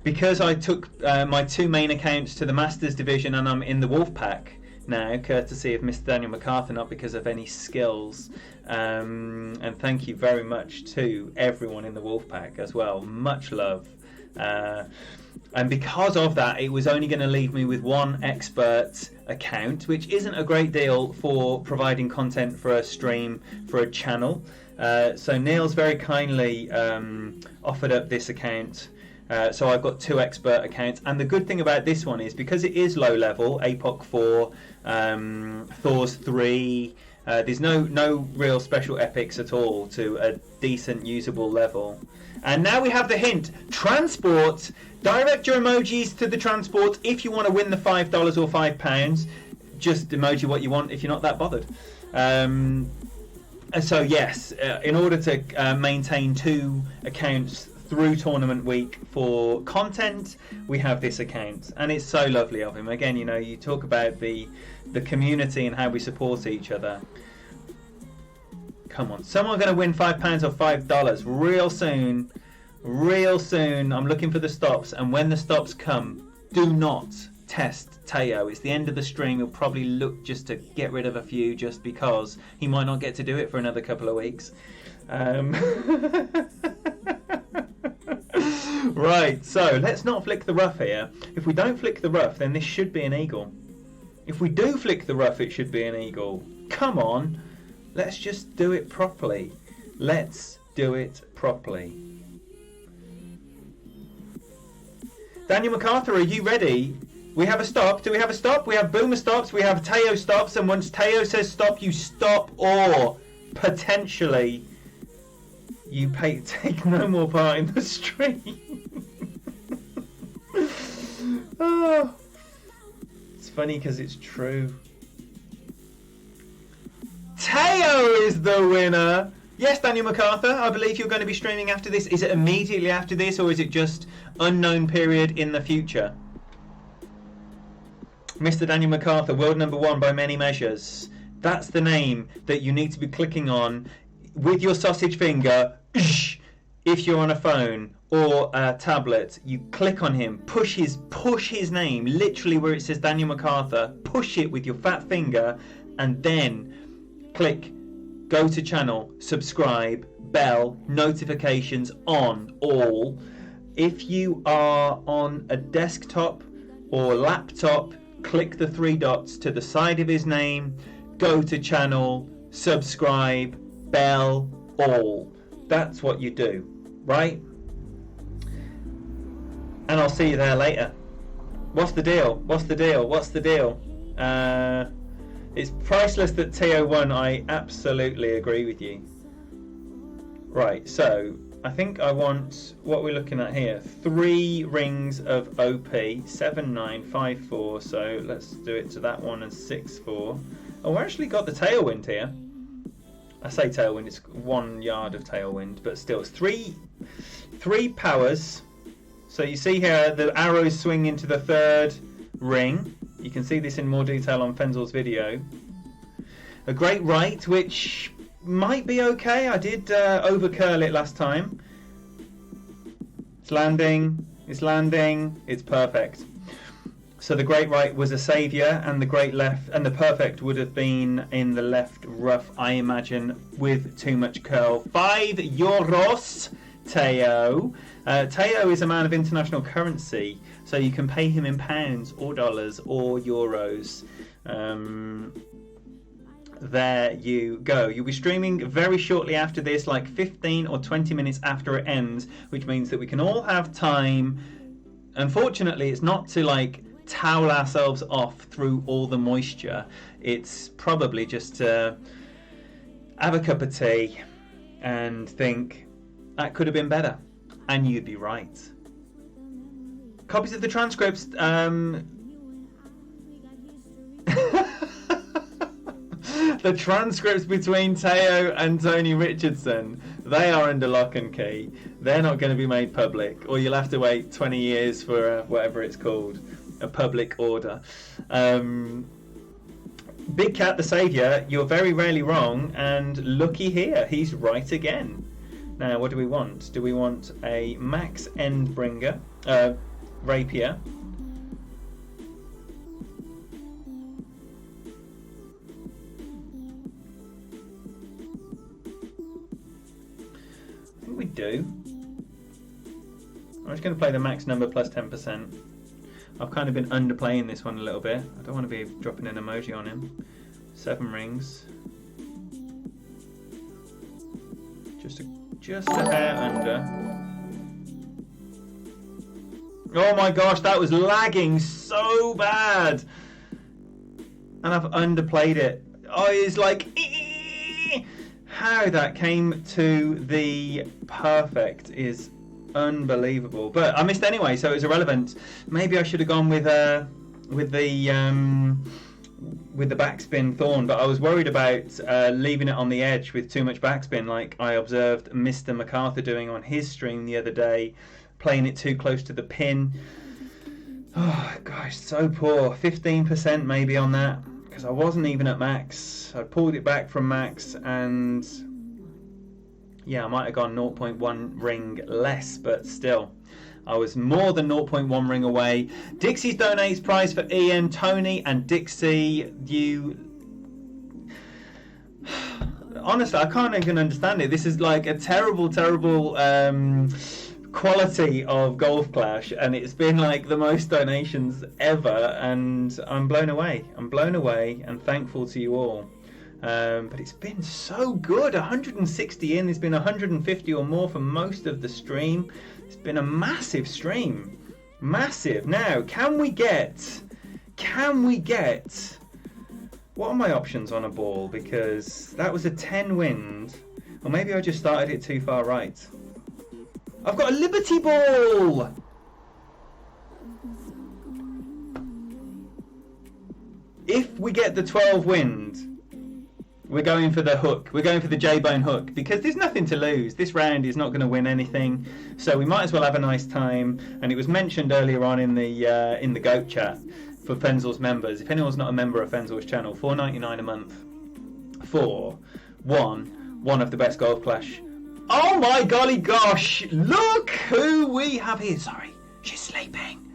because I took my 2 main accounts to the Masters division, and I'm in the Wolfpack now, courtesy of Mr. Daniel MacArthur, not because of any skills. And thank you very much to everyone in the Wolfpack as well. Much love. And because of that, it was only going to leave me with 1 expert account, which isn't a great deal for providing content for a stream, for a channel. So Niels very kindly offered up this account. So I've got 2 expert accounts, and the good thing about this one is because it is low level, APOC 4, Thor's 3, there's no real special epics at all to a decent usable level. And now we have the hint: transport. Direct your emojis to the transport if you want to win the $5 or £5. Just emoji what you want if you're not that bothered. So yes, in order to maintain 2 accounts through tournament week for content, we have this account, and it's so lovely of him. Again, you know, you talk about the community and how we support each other. Come on, someone going to win £5 or $5 real soon. I'm looking for the stops, and when the stops come, do not test Teo. It's the end of the stream. He'll probably look just to get rid of a few, just because he might not get to do it for another couple of weeks. Right, so let's not flick the rough here. If we don't flick the rough, then this should be an eagle. If we do flick the ruff, it should be an eagle. Come on. Let's just do it properly. Let's do it properly. Daniel MacArthur, are you ready? We have a stop. Do we have a stop? We have Boomer stops. We have Teo stops. And once Teo says stop, you stop, or potentially you take no more part in the stream. Oh, it's funny because it's true. Teo is the winner. Yes, Daniel MacArthur, I believe you're going to be streaming after this. Is it immediately after this, or is it just unknown period in the future? Mr. Daniel MacArthur, world number 1 by many measures. That's the name that you need to be clicking on with your sausage finger. If you're on a phone or a tablet, you click on him, push his name, literally where it says Daniel MacArthur, push it with your fat finger, and then click go to channel, subscribe, bell, notifications on all. If you are on a desktop or laptop, click the 3 dots to the side of his name, go to channel, subscribe, bell, all. That's what you do, right? And I'll see you there later. What's the deal? What's the deal? What's the deal? It's priceless that Teo won. I absolutely agree with you. Right, so I think I want, what we're looking at here, 3 rings of OP, 7, 9, 5, 4. So let's do it to that one and 6, 4. Oh, we actually got the tailwind here. I say tailwind, it's 1 yard of tailwind, but still, it's three powers. So you see here the arrows swing into the 3rd ring. You can see this in more detail on Fenzel's video. A great right, which might be okay. I did overcurl it last time. It's landing, it's perfect. So the great right was a saviour, and the great left and the perfect would have been in the left rough, I imagine, with too much curl. 5 euros, Teo. Teo is a man of international currency, so you can pay him in pounds or dollars or euros. There you go. You'll be streaming very shortly after this, like 15 or 20 minutes after it ends, which means that we can all have time. Unfortunately, it's not to like towel ourselves off through all the moisture. It's probably just to have a cup of tea and think that could have been better, and you'd be right. Copies of the transcripts the transcripts between Teo and Tony Richardson, they are under lock and key. They're not going to be made public, or you'll have to wait 20 years for whatever it's called, a public order. Big Cat the Saviour, you're very rarely wrong, and looky here, he's right again. Now, what do we want? Do we want a Max Endbringer, Rapier? I think we do. I'm just going to play the max number plus 10%. I've kind of been underplaying this one a little bit. I don't want to be dropping an emoji on him. 7 rings. Just a hair under. Oh my gosh, that was lagging so bad. And I've underplayed it. Oh, it's like... How that came to the perfect is unbelievable. But I missed anyway, so it was irrelevant. Maybe I should have gone with the backspin thorn, but I was worried about leaving it on the edge with too much backspin, like I observed Mr. MacArthur doing on his stream the other day, playing it too close to the pin. Oh gosh, so poor. 15% maybe on that, because I wasn't even at max. I pulled it back from max, and yeah, I might have gone 0.1 ring less, but still, I was more than 0.1 ring away. Dixie's donates prize for Ian, Tony, and Dixie. You... Honestly, I can't even understand it. This is like a terrible, terrible quality of Golf Clash, and it's been like the most donations ever, and I'm blown away. I'm blown away and thankful to you all. But it's been so good. 160 in. There's been 150 or more for most of the stream. It's been a massive stream. Massive. Now, can we get... What are my options on a ball? Because that was a 10 wind. Or maybe I just started it too far right. I've got a Liberty Ball! If we get the 12 wind, we're going for the hook. We're going for the J-bone hook, because there's nothing to lose. This round is not going to win anything, so we might as well have a nice time. And it was mentioned earlier on in the goat chat for Fenzel's members. If anyone's not a member of Fenzel's channel, $4.99 a month for one of the best Golf Clash. Oh my golly gosh! Look who we have here. Sorry, she's sleeping.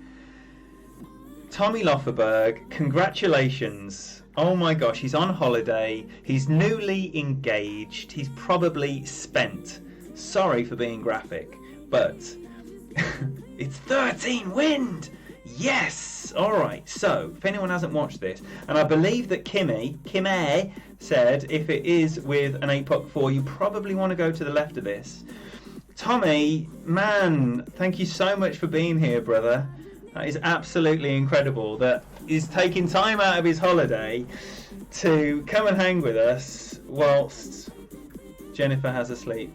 Tommy Lofferberg, congratulations. Oh my gosh, he's on holiday. He's newly engaged. He's probably spent. Sorry for being graphic, but it's 13 wind. Yes! Alright, so if anyone hasn't watched this, and I believe that Kimmy said if it is with an 8-pot-4, you probably want to go to the left of this. Tommy, man, thank you so much for being here, brother. That is absolutely incredible that he's taking time out of his holiday to come and hang with us whilst Jennifer has a sleep.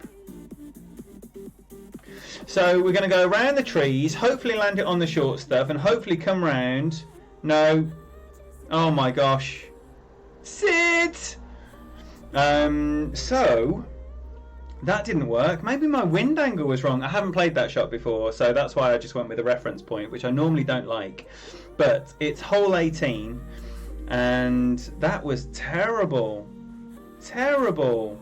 So we're going to go around the trees, hopefully land it on the short stuff, and hopefully come round. No. Oh my gosh. Sit! So, that didn't work. Maybe my wind angle was wrong. I haven't played that shot before, so that's why I just went with a reference point, which I normally don't like. But it's hole 18, and that was terrible. Terrible.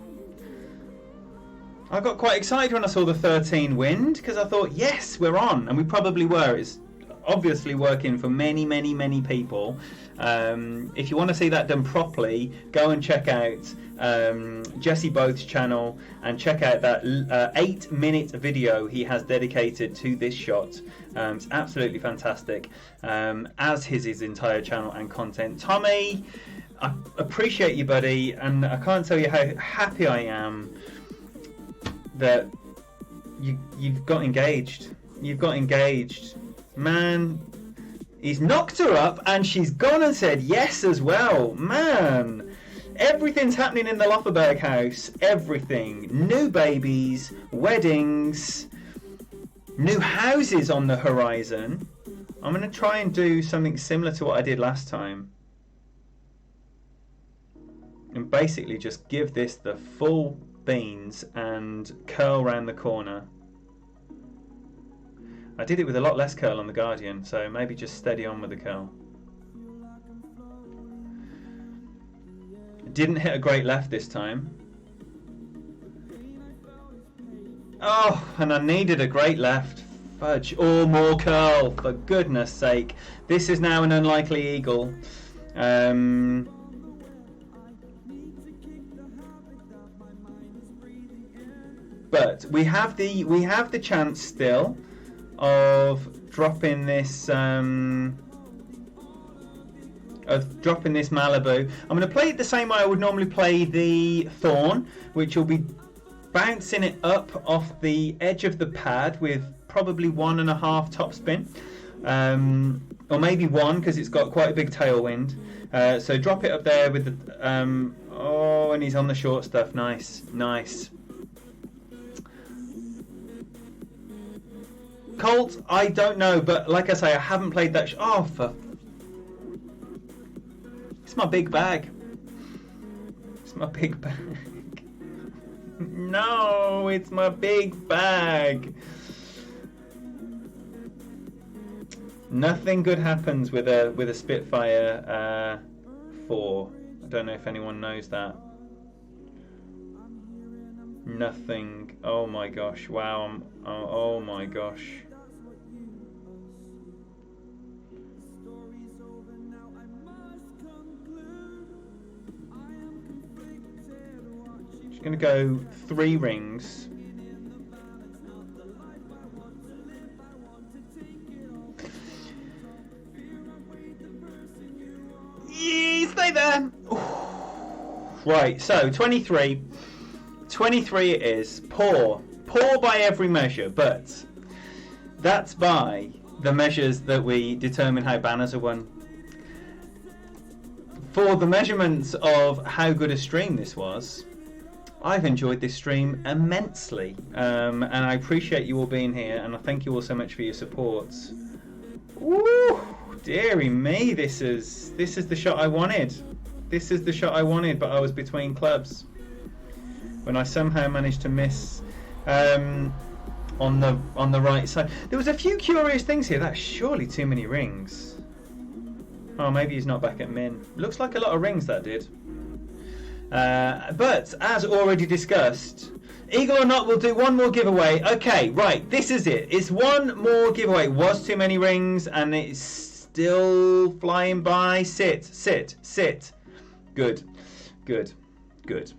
I got quite excited when I saw the 13 wind, because I thought, yes, we're on. And we probably were. It's obviously working for many, many, many people. If you want to see that done properly, go and check out Jesse Both's channel and check out that 8-minute video he has dedicated to this shot. It's absolutely fantastic, as is his entire channel and content. Tommy, I appreciate you, buddy, and I can't tell you how happy I am that you've got engaged. You've got engaged. Man, he's knocked her up and she's gone and said yes as well. Man, everything's happening in the Lofferberg house. Everything. New babies, weddings, new houses on the horizon. I'm going to try and do something similar to what I did last time. And basically just give this the full beans and curl round the corner. I did it with a lot less curl on the Guardian, so maybe just steady on with the curl. Didn't hit a great left this time. Oh, and I needed a great left. Fudge. Oh, more curl, for goodness sake. This is now an unlikely eagle. But we have the chance still of dropping this Malibu. I'm going to play it the same way I would normally play the Thorn, which will be bouncing it up off the edge of the pad with probably 1.5 topspin, or maybe 1 because it's got quite a big tailwind. So drop it up there with the oh, and he's on the short stuff. Nice, nice. Colt, I don't know, but like I say, I haven't played that. Oh, it's my big bag. It's my big bag. No, it's my big bag. Nothing good happens with a Spitfire 4. I don't know if anyone knows that. Nothing. Oh my gosh! Wow. Oh my gosh. Just gonna go 3 rings. Right, so 23. 23 it is. Poor. Poor by every measure, but that's by the measures that we determine how banners are won. For the measurements of how good a stream this was, I've enjoyed this stream immensely, and I appreciate you all being here, and I thank you all so much for your support. Woo, dearie me, this is the shot I wanted. This is the shot I wanted, but I was between clubs when I somehow managed to miss on the right side. There was a few curious things here. That's surely too many rings. Oh, maybe he's not back at min. Looks like a lot of rings, that did. But, as already discussed, Eagle or Not will do one more giveaway. Okay, right, this is it. It's one more giveaway. Was too many rings, and it's still flying by. Sit, sit, sit. Good, good, good.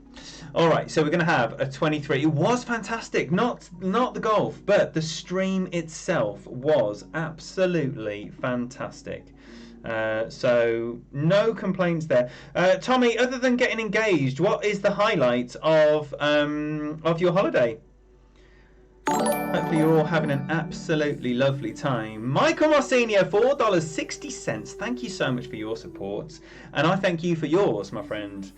All right, so we're going to have a 23. It was fantastic. Not the golf, but the stream itself was absolutely fantastic. So no complaints there. Tommy, other than getting engaged, what is the highlight of your holiday? Hopefully you're all having an absolutely lovely time. Michael Marcinio, $4.60. Thank you so much for your support, and I thank you for yours, my friend.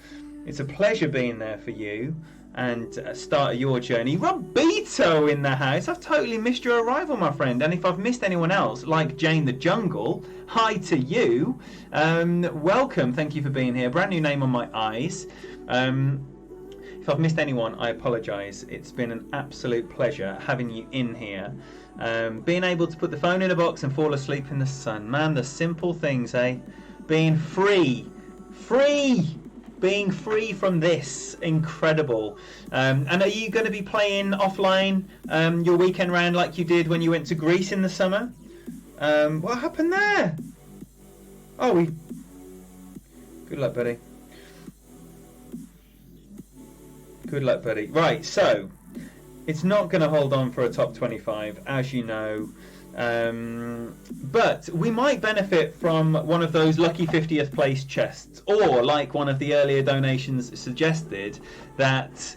It's a pleasure being there for you and start your journey. Robito in the house. I've totally missed your arrival, my friend. And if I've missed anyone else, like Jane the Jungle, hi to you. Welcome. Thank you for being here. Brand new name on my eyes. If I've missed anyone, I apologise. It's been an absolute pleasure having you in here. Being able to put the phone in a box and fall asleep in the sun. Man, the simple things, eh? Being free. Being free from this. Incredible. And are you going to be playing offline your weekend round like you did when you went to Greece in the summer? What happened there? Oh, good luck, buddy. Good luck, buddy. Right, so it's not going to hold on for a top 25, as you know. But we might benefit from one of those lucky 50th place chests, or like one of the earlier donations suggested, that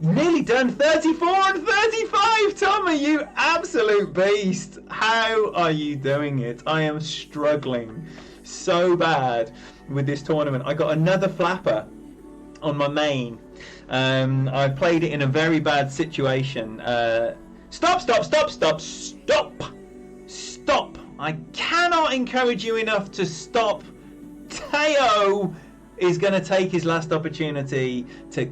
nearly done 34 and 35. Tommy, you absolute beast. How are you doing it? I am struggling so bad with this tournament. I got another flapper on my main. I played it in a very bad situation. Stop! I cannot encourage you enough to stop. Teo is going to take his last opportunity to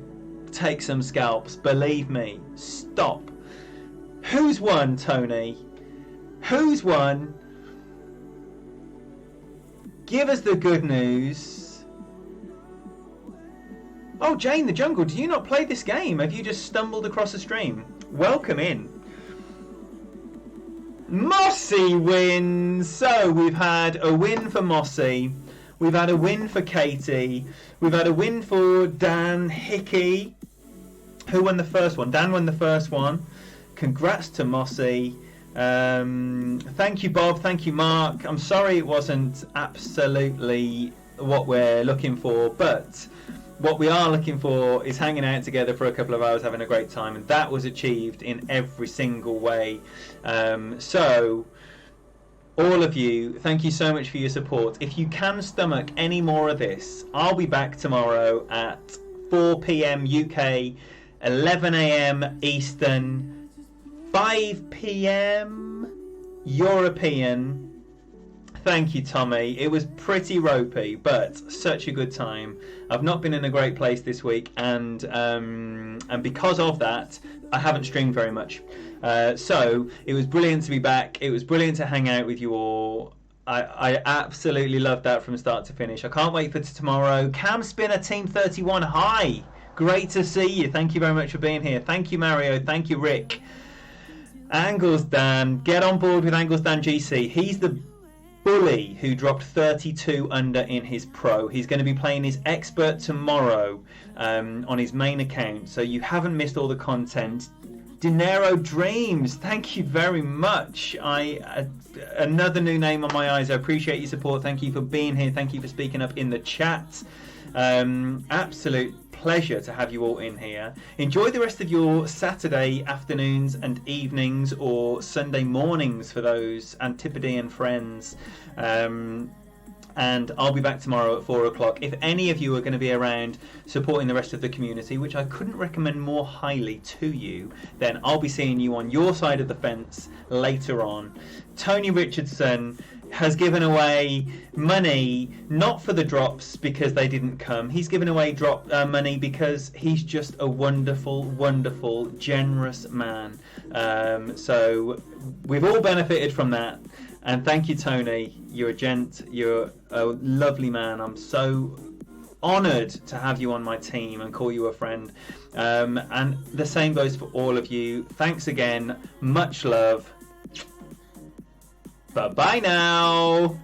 take some scalps. Believe me. Stop. Who's won, Tony? Who's won? Give us the good news. Oh, Jane the Jungle, do you not play this game? Have you just stumbled across the stream? Welcome in. Mossy wins. So we've had a win for Mossy. We've had a win for Katie. We've had a win for Dan Hickey. Who won the first one? Dan won the first one. Congrats to Mossy. Thank you, Bob. Thank you, Mark. I'm sorry it wasn't absolutely what we're looking for, but what we are looking for is hanging out together for a couple of hours, having a great time, and that was achieved in every single way. So, all of you, thank you so much for your support. If you can stomach any more of this, I'll be back tomorrow at 4 p.m. UK, 11 a.m. Eastern, 5 p.m. European. Thank you, Tommy. It was pretty ropey, but such a good time. I've not been in a great place this week, and because of that, I haven't streamed very much. So it was brilliant to be back. It was brilliant to hang out with you all. I absolutely loved that from start to finish. I can't wait for tomorrow. Cam Spinner Team 31, hi. Great to see you. Thank you very much for being here. Thank you, Mario. Thank you, Rick. Angles Dan. Get on board with Angles Dan GC. He's the bully who dropped 32 under in his pro. He's going to be playing his expert tomorrow on his main account, so you haven't missed all the content. Dinero Dreams, thank you very much. Another new name on my eyes. I appreciate your support. Thank you for being here. Thank you for speaking up in the chat. Absolute pleasure to have you all in here. Enjoy the rest of your Saturday afternoons and evenings, or Sunday mornings for those Antipodean friends. And I'll be back tomorrow at 4 o'clock. If any of you are going to be around supporting the rest of the community, which I couldn't recommend more highly to you, then I'll be seeing you on your side of the fence later on. Tony Richardson has given away money, not for the drops because they didn't come. He's given away money because he's just a wonderful, wonderful, generous man. So we've all benefited from that. And thank you, Tony. You're a gent. You're a lovely man. I'm so honoured to have you on my team and call you a friend. And the same goes for all of you. Thanks again. Much love. Bye-bye now.